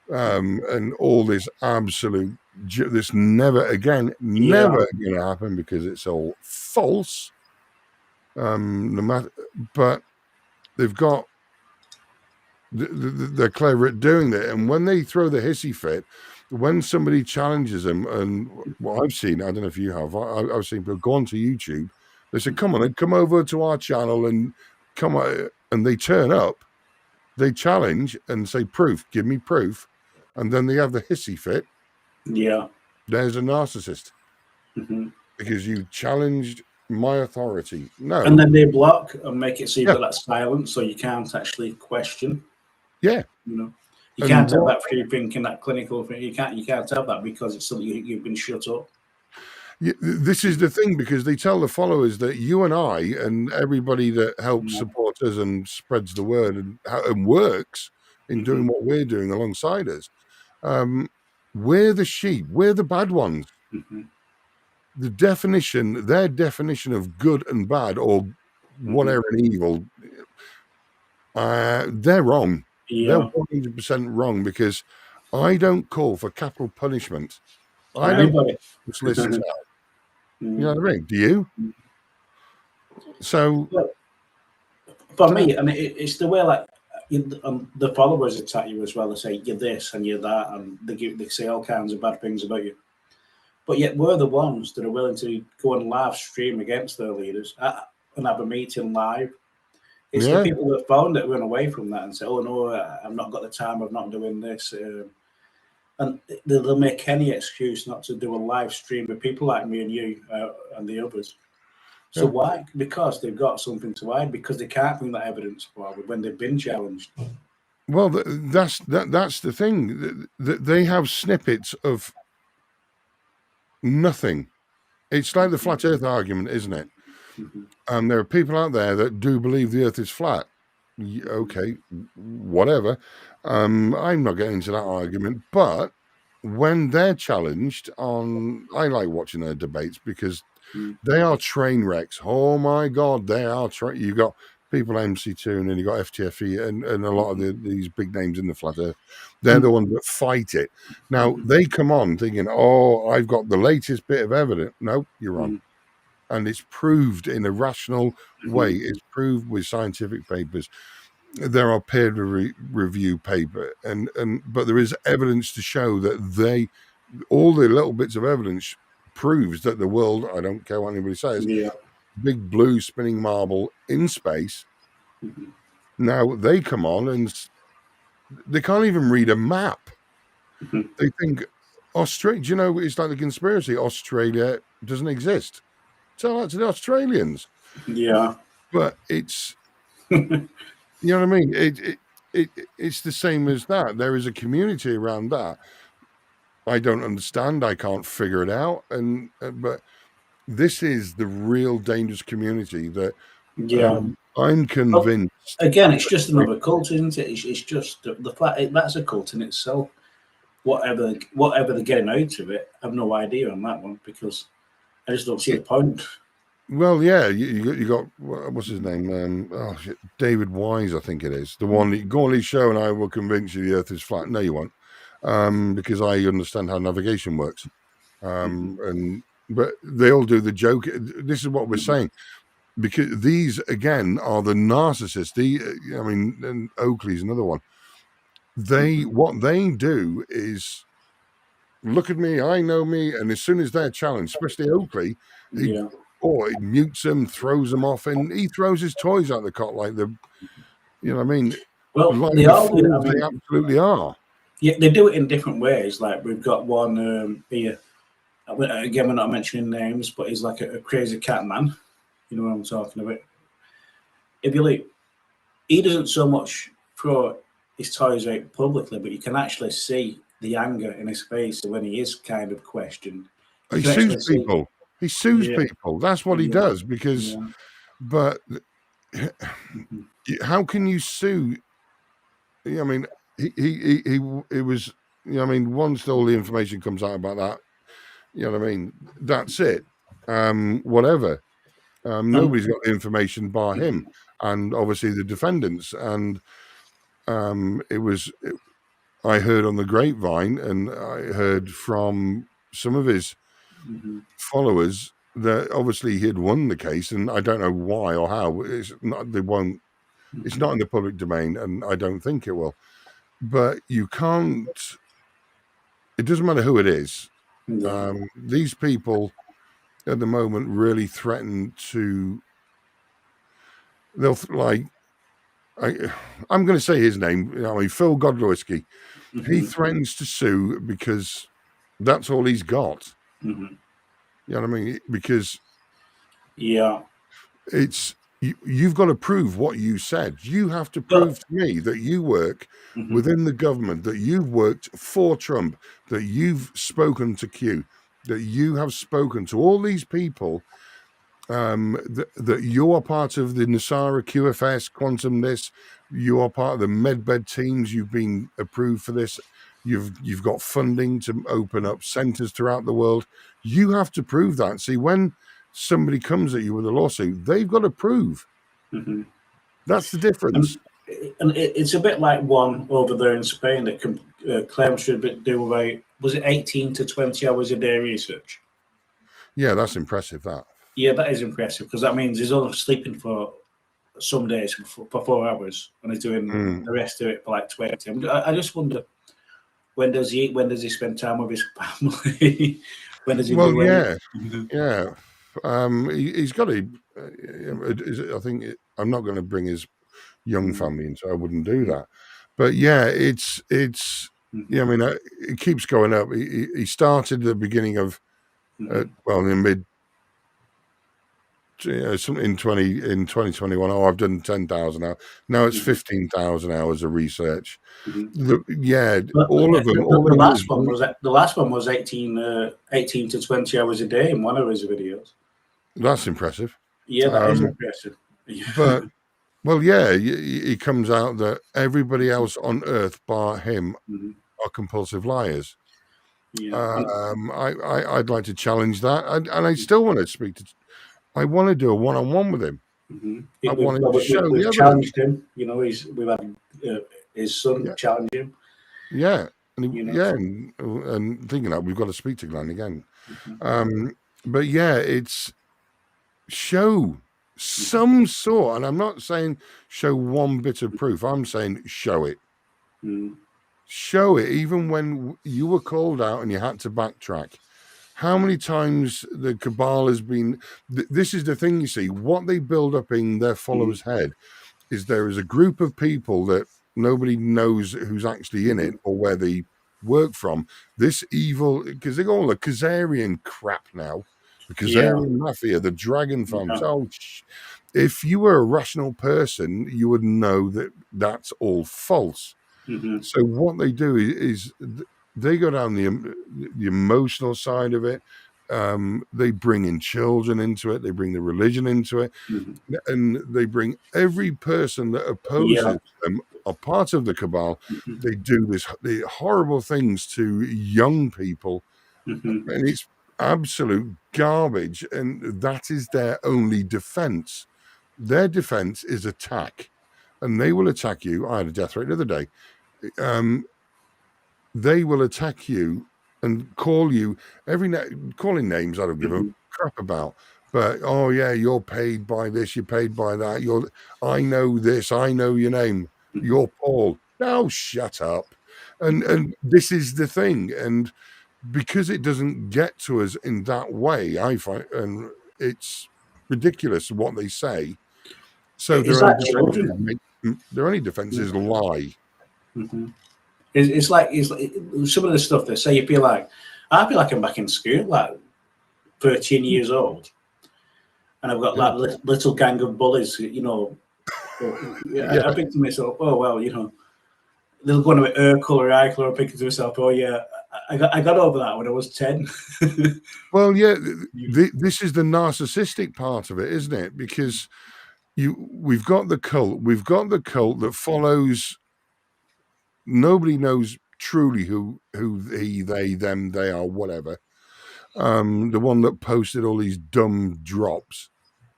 And all this absolute, this never going to happen because it's all false. No matter, but they've got, they're clever at doing that. And when they throw the hissy fit, when somebody challenges them, and what I've seen, I don't know if you have, I've seen people go onto YouTube. They say, come on, come over to our channel and come on. And they turn up, they challenge and say, proof, give me proof. And then they have the hissy fit. Yeah. There's a narcissist. Because you challenged my authority. No. And then they block and make it seem that that's silent, so you can't actually question. Yeah. You know, you can't have that free thinking, that clinical thing. You can't have that because it's something you've been shut up. This is the thing, because they tell the followers that you and I and everybody that helps support us and spreads the word and works in doing what we're doing alongside us, we're the sheep, we're the bad ones. The definition, their definition of good and bad or whatever and evil, they're wrong. They're 100% wrong, because I don't call for capital punishment. I don't solicit. You know what I mean? Do you? So, for me, and it's the way like the followers attack you as well. They say you're this and you're that, and they say all kinds of bad things about you. But yet we're the ones that are willing to go on live stream against their leaders and have a meeting live. It's the people that found it run away from that and say, "Oh no, I've not got the time. I'm not doing this." And they'll make any excuse not to do a live stream with people like me and you and the others. So why? Because they've got something to hide, because they can't bring that evidence forward when they've been challenged. Well, that's the thing. They have snippets of nothing. It's like the flat earth argument, isn't it? And there are people out there that do believe the earth is flat. Okay, whatever. I'm not getting into that argument, but when they're challenged on, I like watching their debates because they are train wrecks. Oh my God, they are. You got people MC2 and then you got FTFE and a lot of these big names in the flat earth. They're the ones that fight it. Now they come on thinking, oh, I've got the latest bit of evidence. No, you're wrong. And it's proved in a rational way. It's proved with scientific papers. There are peer review paper, but there is evidence to show that all the little bits of evidence proves that the world, I don't care what anybody says, big blue spinning marble in space. Now they come on and they can't even read a map. They think Australia, do you know, it's like the conspiracy, Australia doesn't exist. Tell that to the Australians. Yeah. But it's, you know what I mean? It's the same as that. There is a community around that. I don't understand. I can't figure it out. And but this is the real dangerous community that Yeah. I'm Well, convinced. again, it's just another cult, isn't it? It's just the fact that's a cult in itself. Whatever they're getting out of it, I have no idea on that one because I just don't see the point. Well, yeah, you got what's his name? Oh shit, David Wise, I think it is. The one that you go on his show and I will convince you the Earth is flat. No, you won't, because I understand how navigation works. And but they all do the joke. This is what we're saying, because these again are the narcissists. I mean, and Oakley's another one. What they do is look at me, I know me, and as soon as they're challenged, especially Oakley, he Yeah. he mutes them, throws them off, and he throws his toys out the cot like what I mean, Well, like they the all do. I fools they mean, absolutely are. yeah, they do it in different ways. Like we've got one here. Again, we're not mentioning names, but he's like a crazy cat man. You know what I'm talking about. If you look, he doesn't so much throw his toys out publicly, but you can actually see the anger in his face when he is kind of questioned. You He can sues actually see, people. He sues yeah, people. That's what he yeah, does. Because, yeah, but mhm, how can you sue? I mean, he was. I mean, once all the information comes out about that, you know what I mean. That's it. Whatever. and Nobody's got the information bar him, mhm, and obviously the defendants. And I heard on the grapevine, and I heard from some of his mhm, followers that obviously he had won the case, and I don't know why or how. It's not. They won't. It's mhm, not in the public domain, and I don't think it will. But you can't. It doesn't matter who it is. yeah, These people at the moment really threaten to. They'll like. I, I'm going to say his name. I mean, Phil Godlewski. He mhm, threatens to sue because that's all he's got. mhm, You know what I mean? Because yeah. you've got to prove what you said. You have to But prove to me that you work mhm, within the government, that you've worked for Trump, that you've spoken to Q, that you have spoken to all these people, that you are part of the Nasara QFS, Quantum this, you are part of the MedBed teams, you've been approved for this, you've got funding to open up centers throughout the world. You have to prove that. See, when somebody comes at you with a lawsuit, they've got to prove. mhm. That's the difference. And, it's a bit like one over there in Spain that claims to do about, was it 18 to 20 hours a day research? Yeah, that's impressive. That. Yeah, that is impressive because that means he's only sleeping for some days for 4 hours and he's doing Mm. the rest of it for like 20. I just wonder when does he spend time with his family? When does he Well, do any? yeah, yeah. He's got a. I think I'm not going to bring his young Mhm, family into. I wouldn't do that. But yeah, it's. Yeah, I mhm, mean, it keeps going up. He started at the beginning of mhm, well, in the mid. In 2021. Oh, I've done 10,000 hours. Now it's mhm, 15,000 hours of research. mhm. Yeah, But all of them. All the he last was. one was the last one was 18 to 20 hours a day in one of his videos. That's impressive. Yeah, that is Um, impressive. Yeah. but well, yeah, it comes out that everybody else on Earth, bar him, Mhm. are compulsive liars. Yeah. And, I'd like to challenge that, and I still want to speak to. I want to do a one-on-one with him. mhm. I want him to show the We've evidence. challenged him. You know, we've had his son Yeah, challenge him. yeah, You know, yeah, so, and thinking that we've got to speak to Glenn again. mhm, But yeah, it's show mhm, some sort, and I'm not saying show one bit of proof. I'm saying show it. mhm, Show it, even when you were called out and you had to backtrack. How many times the cabal has been? This is the thing, you see. What they build up in their mhm, followers' head is there is a group of people that nobody knows who's actually in it mhm. or where they work from. This evil, because they go all the Khazarian crap now, the Yeah, Khazarian mafia, the dragon farms. yeah, Oh, if you were a rational person, you would know that that's all false. mhm, So what they do is they go down the emotional side of it. They bring in children into it. They bring the religion into it, and they bring every person that opposes them are part of the cabal. They do the horrible things to young people, and it's absolute garbage. And that is their only defense. Their defense is attack, and they will attack you. I had a death threat the other day. They will attack you and call you calling names I don't give a crap about. But oh yeah, you're paid by this, you're paid by that. I know this, I know your name. You're Paul. No, shut up. And this is the thing. And because it doesn't get to us in that way, I find, and it's ridiculous what they say. So It's like children. their only defense is lie. It's like some of the stuff they say. I feel like I'm back in school, like 13 years old, and I've got that little gang of bullies. You know, I think to myself, oh well, you know, they'll go on a Urkel or Eichel. I'm thinking to myself, oh yeah, I got over that when I was 10. Well, yeah, this is the narcissistic part of it, isn't it? Because we've got the cult that follows. Nobody knows truly who he, they, them, they are, whatever. The one that posted all these dumb drops,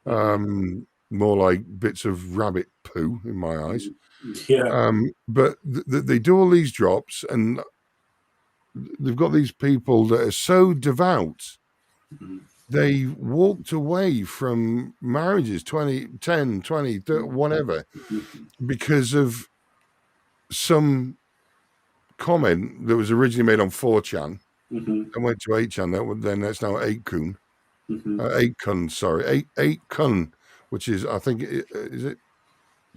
more like bits of rabbit poo in my eyes. Yeah. But they do all these drops, and they've got these people that are so devout. They walked away from marriages 10, 20, 30, whatever, because of some comment that was originally made on 4chan and went to 8chan. Then that's now 8kun. 8kun, sorry. 8kun, which is, I think, is it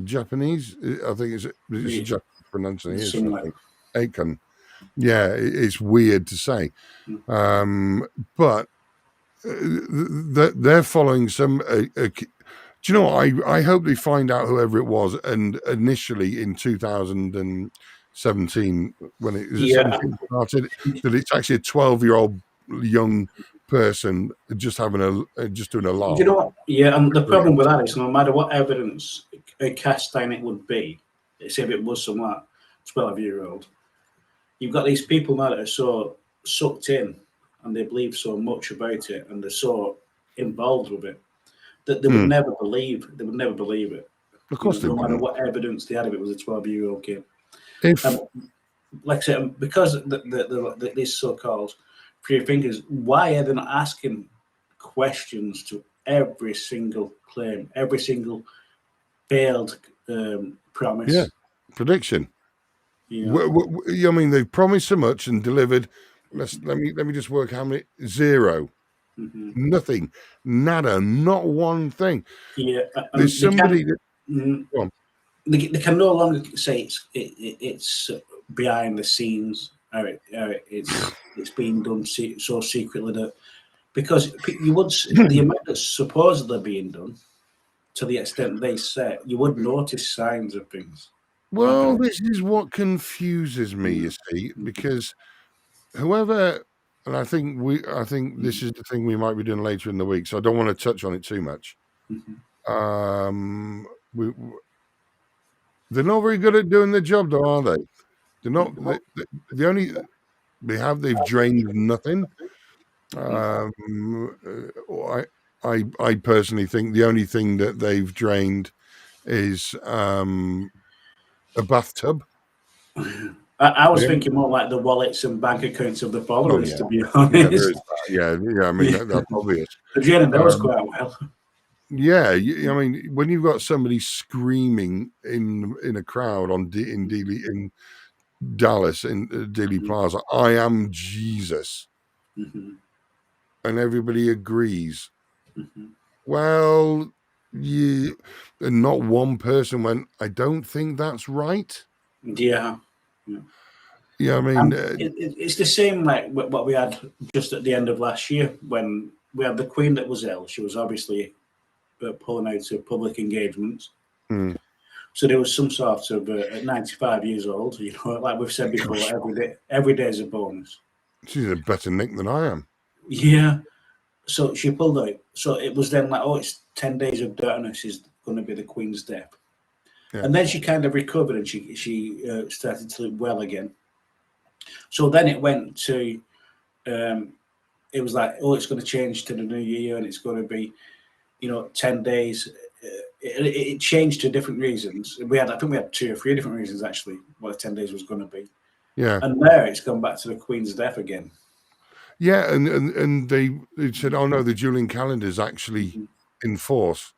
Japanese? I think it's Japanese pronunciation. 8kun. Yeah, it's weird to say. But they're following some. Do you know what? I hope they find out whoever it was. And initially in 2017, when it started, that it's actually a 12-year-old young person just doing a laugh. You know what? Yeah, and the problem with that is no matter what evidence cast down it would be, say if it was some like 12-year-old, you've got these people now that are so sucked in and they believe so much about it and they're so involved with it that they would never believe. They would never believe it. Of course, no matter what evidence they had if it was a 12-year-old kid. Like I said, because these so-called free thinkers, why are they not asking questions to every single claim, every single failed promise? Yeah, prediction. Yeah. I mean, they've promised so much and delivered. Let me just work how many. 0. Nothing, nada, not one thing. Yeah, there's somebody that they can no longer say it's behind the scenes. It's being done so secretly that because you would the amount that's supposedly being done to the extent they say you would notice signs of things. Well, this is what confuses me, you see, because whoever. And I think this is the thing we might be doing later in the week, so I don't want to touch on it too much. They're not very good at doing the job, though, are they? They're not. They've drained nothing. I personally think the only thing that they've drained is a bathtub. I was thinking more like the wallets and bank accounts of the followers, to be honest. Yeah, I mean, that's obvious. But Jenna knows quite well. Yeah, I mean, when you've got somebody screaming in a crowd in Dallas, in Dealey Plaza, I am Jesus, and everybody agrees. Well, and not one person went, I don't think that's right. Yeah. Yeah, I mean, it's the same like what we had just at the end of last year when we had the Queen that was ill. She was obviously pulling out of public engagements. So there was some sort of at 95 years old, you know, like we've said before, every day is a bonus. She's a better Nick than I am. Yeah. So she pulled out. So it was then like, oh, it's 10 days of darkness is going to be the Queen's death. Yeah. And then she kind of recovered and she started to look well again. So then it went to, it was like, oh, it's going to change to the new year and it's going to be, 10 days. It changed to different reasons. I think we had 2 or 3 different reasons actually what 10 days was going to be. Yeah. And there it's gone back to the Queen's death again. Yeah, and they said, oh no, the dueling calendar is actually in force,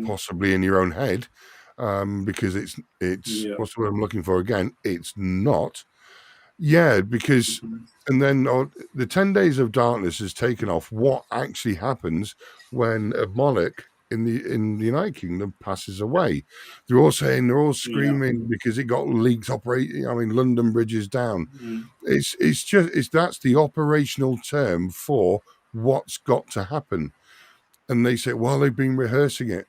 possibly in your own head, because it's what's the word I'm looking for again? It's not. Yeah, because and then the 10 days of darkness is taken off. What actually happens when a monarch in the United Kingdom passes away? They're all screaming because it got leaked. London Bridge is down. That's the operational term for what's got to happen. And they say, well, they've been rehearsing it.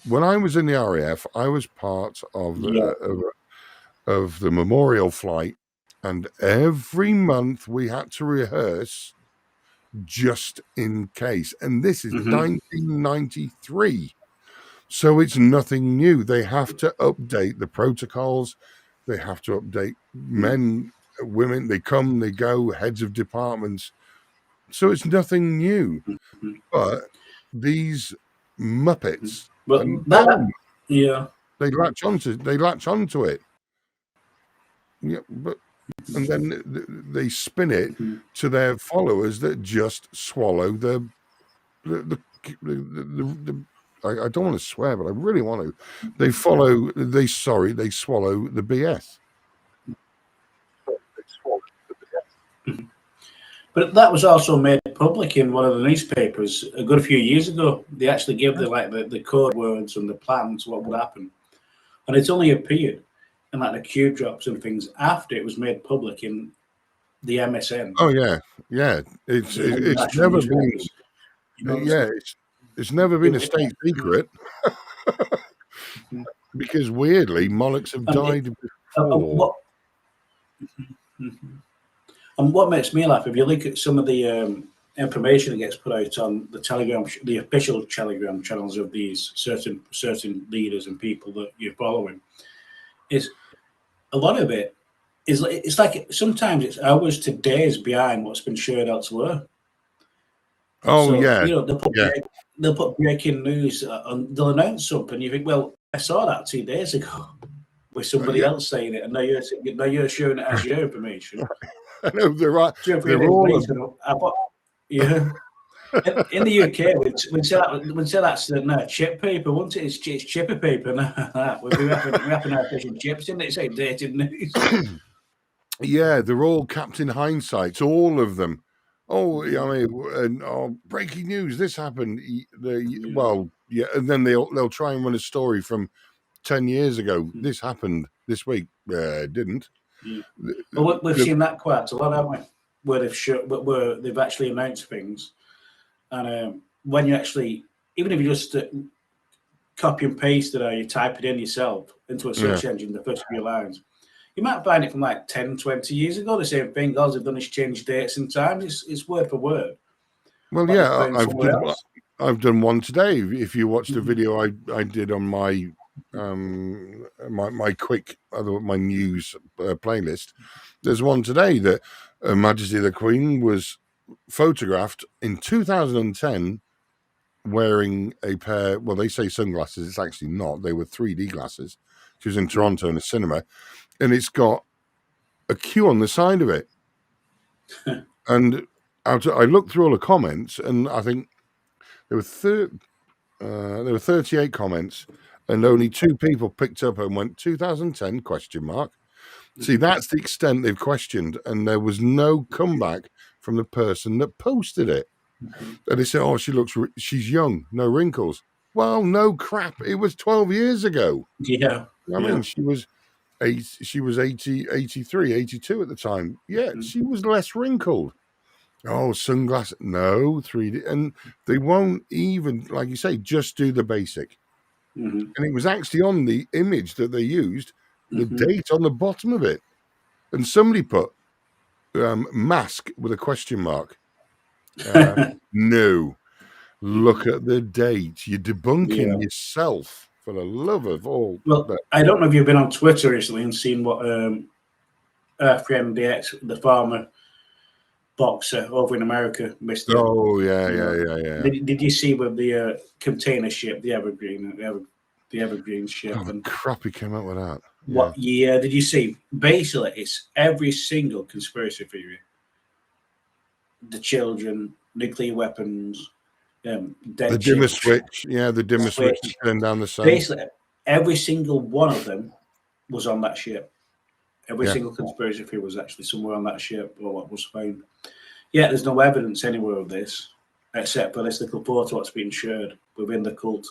When I was in the RAF, I was part of the memorial flight, and every month we had to rehearse just in case. And this is 1993. So it's nothing new. They have to update the protocols. They have to update men, women. They come, they go, heads of departments. So it's nothing new. But these Muppets, they latch onto it. Yeah, but and then they spin it to their followers that just swallow the I don't want to swear, but I really want to. They swallow the BS. But that was also made public in one of the newspapers a good few years ago. They actually gave the code words and the plans what would happen, and it's only appeared in like the Q drops and things after it was made public in the MSN. Oh yeah. It's never been. It's never been a state secret. Because weirdly, monarchs have died before. And what makes me laugh, if you look at some of the information that gets put out on the official Telegram channels of these certain leaders and people that you're following, is a lot of it is it's like sometimes it's hours to days behind what's been shared elsewhere. Oh so, yeah, they'll put breaking news on. They'll announce something, and you think, well, I saw that 2 days ago with somebody else saying it, and now you're showing it as your information. I know they're right. They're all yeah. In the UK, we'd say that's the chip paper, won't it? It's chipper paper. We're wrapping our fish in chips, isn't it? It's outdated news. Yeah, they're all Captain Hindsight, all of them. Oh, I mean, breaking news! This happened. Well, yeah, and then they'll try and run a story from 10 years ago. This happened this week. Didn't. Yeah. Well, we've seen that quite a lot, haven't we? Where they've actually announced things, and when you actually, even if you just copy and paste it or you type it in yourself into a search engine, the first few lines, you might find it from like 10, 20 years ago. The same thing. All they've done is change dates and times. It's word for word. Well, yeah, I've done one today. If you watched the video I did on my my news playlist, there's one today that Her Majesty the Queen was photographed in 2010 wearing a pair, well, they say sunglasses, it's actually not, they were 3D glasses. She was in Toronto in a cinema, and it's got a Q on the side of it. And I looked through all the comments, and I think there were 38 comments, and only 2 people picked up and went 2010 ? See, that's the extent they've questioned, and there was no comeback from the person that posted it. And they said, "Oh, she's young, no wrinkles." Well, no crap. It was 12 years ago. Yeah, I mean, she was 80, 83, 82 at the time. Yeah, she was less wrinkled. Oh, sunglasses. No, 3D. And they won't even, like you say, just do the basic. Mm-hmm. And it was actually on the image that they used, the Mm-hmm. date on the bottom of it. And somebody put mask with a question mark. No, look at the date. You're debunking Yeah. yourself, for the love of all. Well, I don't know if you've been on Twitter recently and seen what RFMDX, the former boxer over in America, Mister. Oh yeah. Did you see with the container ship, the Evergreen Oh, ship, the and crap he came out with that. Yeah. what year did you see? Basically, it's every single conspiracy theory: the children, nuclear weapons, The dead dimmer ships, switch. Yeah, the dimmer switch to switch. turn down the sun. Basically, every single one of them was on that ship. Every Yeah. single conspiracy theory was actually somewhere on that ship or what was found. Yeah, there's no evidence anywhere of this except for this little photo that's been shared within the cult.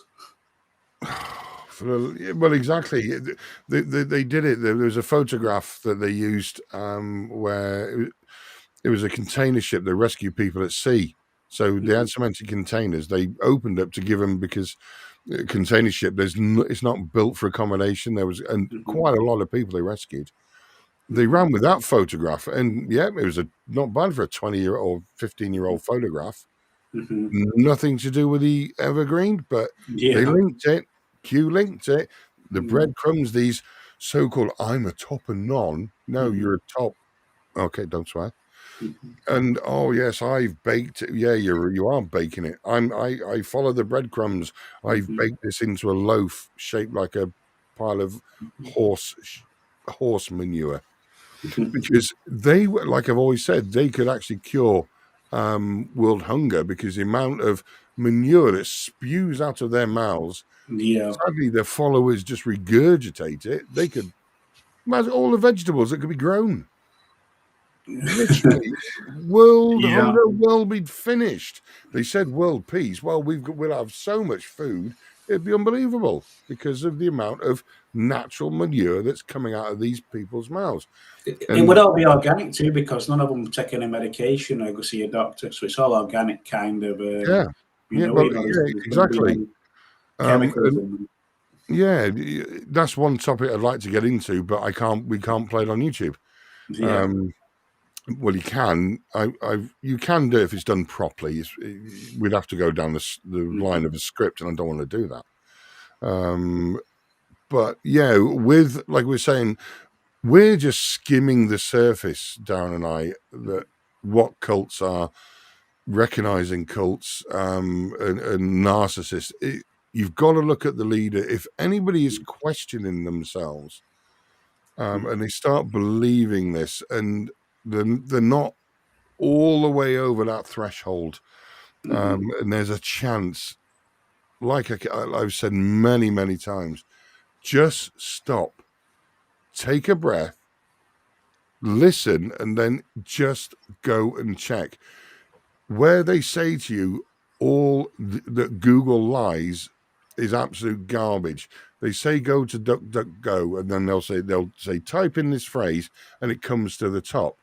Well, exactly. They did it. There was a photograph that they used where it was a container ship that rescued people at sea. So they had some empty containers. They opened up to give them because container ship. It's not built for accommodation. There was quite a lot of people they rescued. They ran with that photograph, and yeah, it was not bad for a 20-year or 15-year-old photograph. Mm-hmm. Nothing to do with the Evergreen, but they Yeah. linked it. Q linked it. The breadcrumbs, these so-called "I'm a top and non." No, you're a top. Okay, don't swear. And oh yes, I've baked it. Yeah, you are baking it. I follow the breadcrumbs. I've baked this into a loaf shaped like a pile of horse manure, because they were, like I've always said, they could actually cure world hunger, because the amount of manure that spews out of their mouths. Yeah. Sadly, their followers just regurgitate it. They could imagine all the vegetables that could be grown. Literally, world Yeah. hunger will be finished. They said world peace. Well, we'll have so much food, it'd be unbelievable because of the amount of natural manure that's coming out of these people's mouths. It would And all be organic too, because none of them take any medication or go see a doctor. So it's all organic, kind of. yeah, well, There's, yeah, there's going to be exactly. no chemicals And in them. yeah, that's one topic I'd like to get into, but we can't play it on YouTube. Yeah. Well, you can. You can do it if it's done properly. We'd have to go down the line of a script, and I don't want to do that. But yeah, with, like we're saying, we're just skimming the surface, Darren and I, that what cults are, recognizing cults and narcissists. You've got to look at the leader. If anybody is questioning themselves and they start believing this, and they're not all the way over that threshold, and there's a chance, like I've said many times, just stop, take a breath, listen, and then just go and check. Where they say to you all that Google lies is absolute garbage. They say go to DuckDuckGo, and then they'll say type in this phrase, and it comes to the top.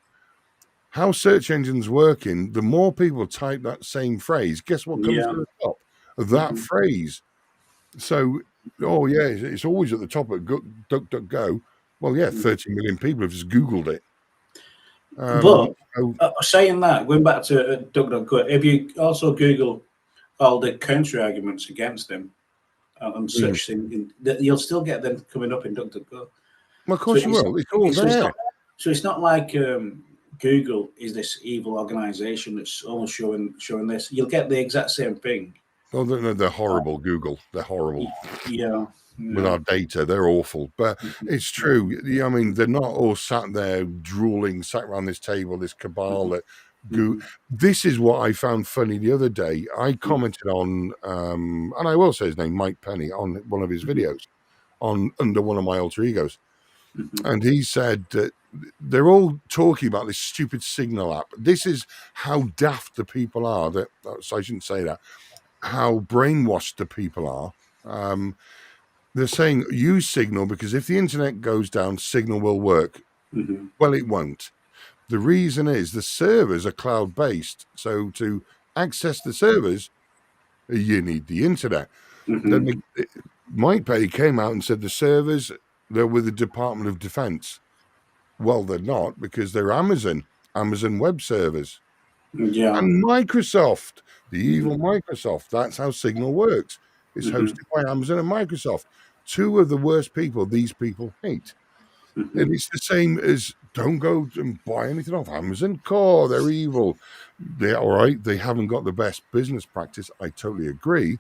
How search engines working, the more people type that same phrase, guess what comes Yeah. to the top of that phrase? So, oh yeah, it's always at the top of DuckDuckGo. Well, yeah, 30 million people have just Googled it. But So, saying that, going back to DuckDuckGo, if you also Google all the counter arguments against them and such thing, you'll still get them coming up in DuckDuckGo. well, of So course you will. It's all there. it's not like Google is this evil organization that's almost showing this. You'll get the exact same thing. Oh, they're horrible, Google. They're horrible. Yeah. With our data, they're awful. But it's true. I mean, they're not all sat there drooling, sat around this table, this cabal that This is what I found funny the other day. I commented on, and I will say his name, Mike Penny, on one of his videos under one of my alter egos. And he said that they're all talking about this stupid Signal app. This is how daft the people are. So I shouldn't say that. How brainwashed the people are. They're saying use Signal because if the internet goes down, Signal will work. Well, it won't. The reason is the servers are cloud-based. So to access the servers, you need the internet. Then Mike Petty came out and said the servers, they're with the Department of Defense. Well, they're not, because they're Amazon Web Servers. Yeah. And Microsoft, the evil Microsoft. That's how Signal works. It's hosted by Amazon and Microsoft, two of the worst people these people hate. And it's the same as don't go and buy anything off Amazon. Core, they're evil. They're all right. They haven't got the best business practice. I totally agree.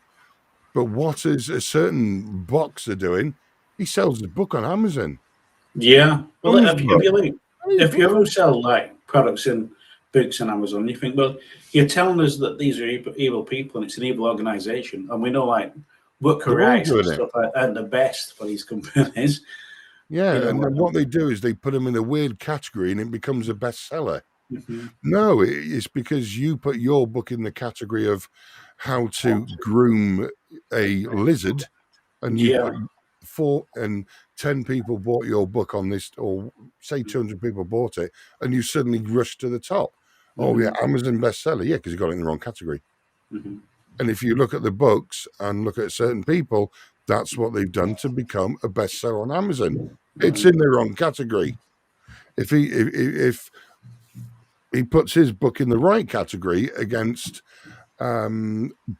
But what is a certain boxer doing? He sells his book on Amazon. Yeah. Well, Whose if book? you look, Whose if you book? ever sell like products and books on Amazon, you think, well, you're telling us that these are evil people and it's an evil organization, and we know like worker They're all rights and doing it. stuff aren't the best for these companies. Yeah, You know, and then what they do is they put them in a weird category and it becomes a bestseller. mhm. No, it's because you put your book in the category of how to groom a lizard, and you Yeah. put 4 and 10 people bought your book on this, or say 200 people bought it, and you suddenly rush to the top. Oh, yeah, Amazon bestseller. Yeah, because you got it in the wrong category. Mhm. And if you look at the books and look at certain people, that's what they've done to become a bestseller on Amazon. It's in the wrong category. If he puts his book in the right category against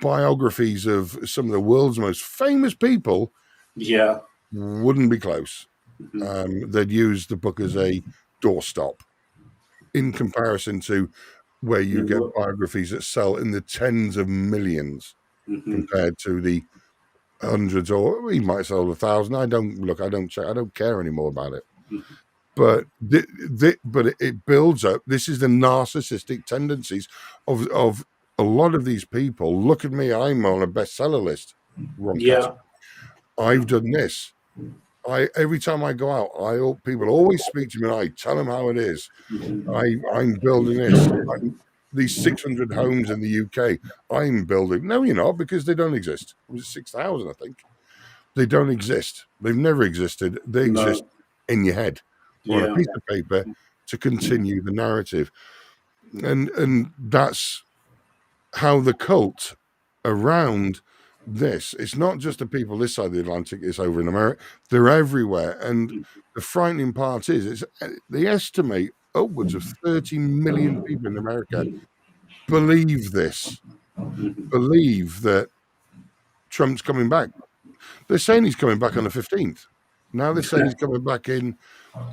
biographies of some of the world's most famous people, Yeah. wouldn't be close. Mhm. They'd use the book as a doorstop in comparison to where you get Mhm. biographies that sell in the tens of millions Mhm. compared to the hundreds, or he might sell 1,000. I don't check. I don't care anymore about it. But it builds up. This is the narcissistic tendencies of a lot of these people. Look at me. I'm on a bestseller list. Wrong Yeah. category. I've done this. Every time I go out, people always speak to me and I tell them how it is. I'm building this. These 600 homes in the UK. I'm building. No, you're not, because they don't exist. It was 6,000, I think. They don't exist. They've never existed. They exist No. in your head or on a Yeah. piece of paper to continue the narrative. And that's how the cult around this, it's not just the people this side of the Atlantic, it's over in America, they're everywhere. And the frightening part is they estimate upwards of 30 million people in America believe this, believe that Trump's coming back. They're saying he's coming back on the 15th. Now they're saying he's coming back in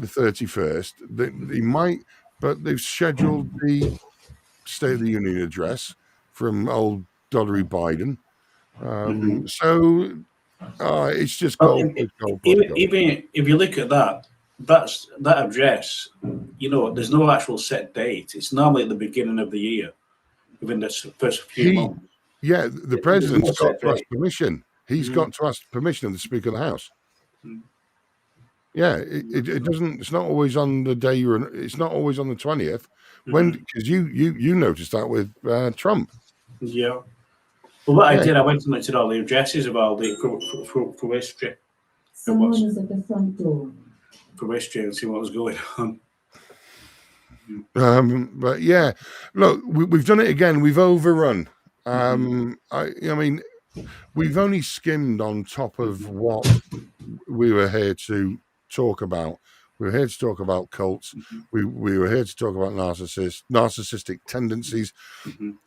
the 31st. He might, but they've scheduled the State of the Union address from old Dollery Biden. So it's just Well, gold, plus gold, plus even, gold. even if you look at that, that's that address. You know, there's no actual set date. It's normally at the beginning of the year, within the first few months. The There's no president's got set to ask date. permission. He's got to ask permission of the Speaker of the House. Yeah, it doesn't. It's not always on the day it's not always on the 20th. When, because you noticed that with Trump. Yeah. Well, what I Yeah, did, I went and looked at all the addresses of all the for history. Someone is at the front door. For history and see what was going on. but yeah, look, we've done it again. We've overrun. I mean, we've only skimmed on top of what we were here to talk about. We were here to talk about cults. We were here to talk about narcissistic tendencies.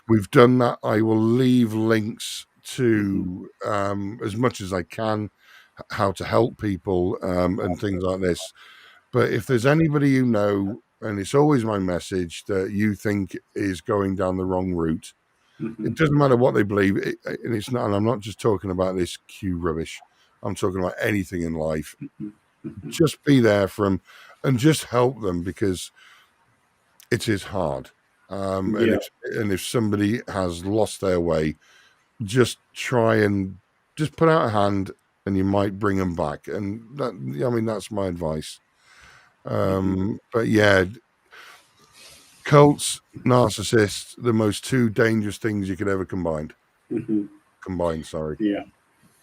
We've done that. I will leave links to as much as I can how to help people and things like this. But if there's anybody you know, and it's always my message, that you think is going down the wrong route, it doesn't matter what they believe, and it's not. And I'm not just talking about this Q rubbish. I'm talking about anything in life. Just be there for them, and just help them, because it is hard. And Yeah. if somebody has lost their way, just try and just put out a hand, and you might bring them back. And that, I mean, that's my advice. But yeah, cults, narcissists, the most two dangerous things you could ever combine. Sorry. Yeah.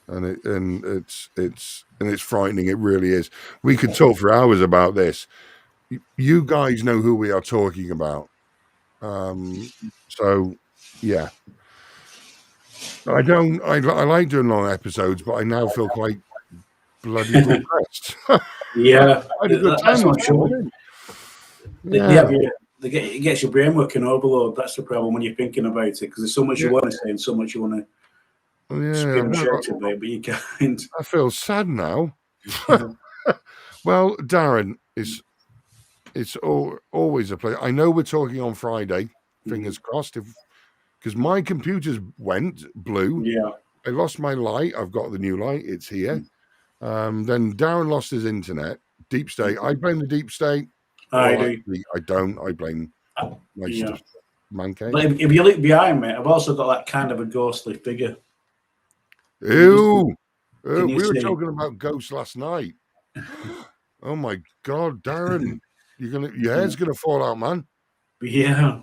And it's frightening. It really is. We could talk for hours about this. You guys know who we are talking about. So yeah. I don't. I like doing long episodes, but I now feel quite bloody depressed. Yeah, I had a good time that's not this true. morning. They Yeah. have you. It gets your brain working overload. That's the problem when you're thinking about it, because there's so much you want to say and so much you want to Yeah, scream and shout about, but you can't. I feel sad now. Yeah. Well, Darren, it's always a pleasure. I know we're talking on Friday. Fingers crossed. Because my computer's went blue. Yeah. I lost my light. I've got the new light. It's here. Then Darren lost his internet. Deep state. I blame the deep state. I Well, do. actually, I don't. I blame my Yeah. man cave. But if you look behind me, I've also got that kind of a ghostly figure. Ew. Can you We were see? talking about ghosts last night. Oh my God, Darren, your head's gonna fall out, man. Yeah.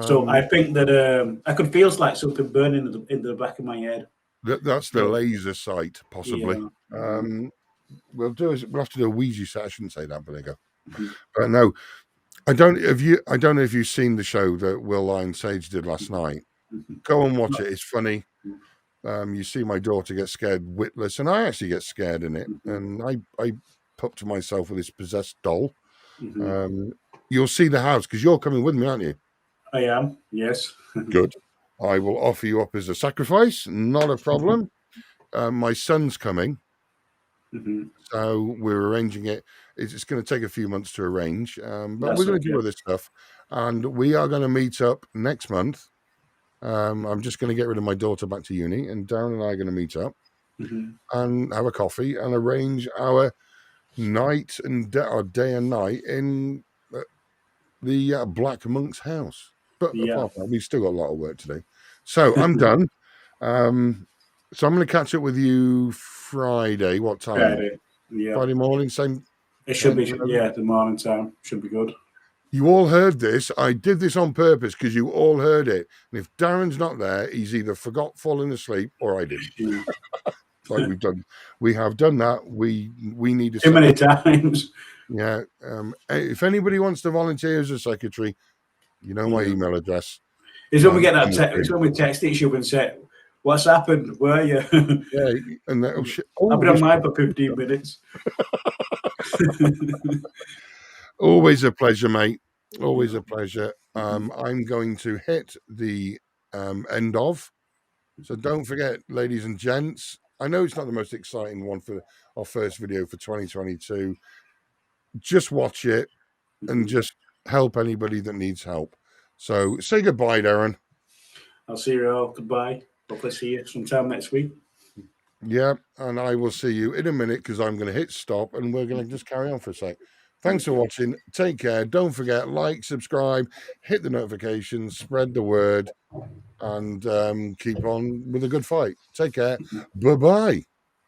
So I think that I could feel like something burning in the back of my head. That's the laser sight, possibly. Yeah. We'll have to do a Ouija set. I shouldn't say that, but there you go. But no, I don't know if you've seen the show that Will Lyon Sage did last night. Go and watch it. It's funny. You see my daughter get scared witless, and I actually get scared in it. And I pup to myself with this possessed doll. You'll see the house because you're coming with me, aren't you? I am. Yes. Good. I will offer you up as a sacrifice. Not a problem. My son's coming. So we're arranging it. It's going to take a few months to arrange, but we're going to do other stuff. And we are going to meet up next month. I'm just going to get rid of my daughter back to uni, and Darren and I are going to meet up and have a coffee and arrange our night and our day and night in the Black Monk's house. But apart from that, we've still got a lot of work to do. So I'm done. So I'm going to catch up with you Friday. What time? Friday. Yeah. Friday morning, same. It should be. Yeah, the morning time should be good. You all heard this. I did this on purpose because you all heard it. And if Darren's not there, he's either fallen asleep, or I didn't. Like we have done that. We need to. Too many times. Yeah. If anybody wants to volunteer as a secretary, you know my email address. It's when we get that text. It's when we text each other and say, "What's happened? Where are you?" Yeah, and that, I've been on mine for 15 minutes. Always a pleasure, mate. Always a pleasure. I'm going to hit the end of. So don't forget, ladies and gents. I know it's not the most exciting one for our first video for 2022. Just watch it and just help anybody that needs help. So say goodbye, Darren. I'll see you all. Goodbye. Hopefully see you sometime next week. Yeah, and I will see you in a minute because I'm going to hit stop and we're going to just carry on for a sec. Thanks for watching. Take care. Don't forget, like, subscribe, hit the notifications, spread the word, and keep on with a good fight. Take care. Bye-bye.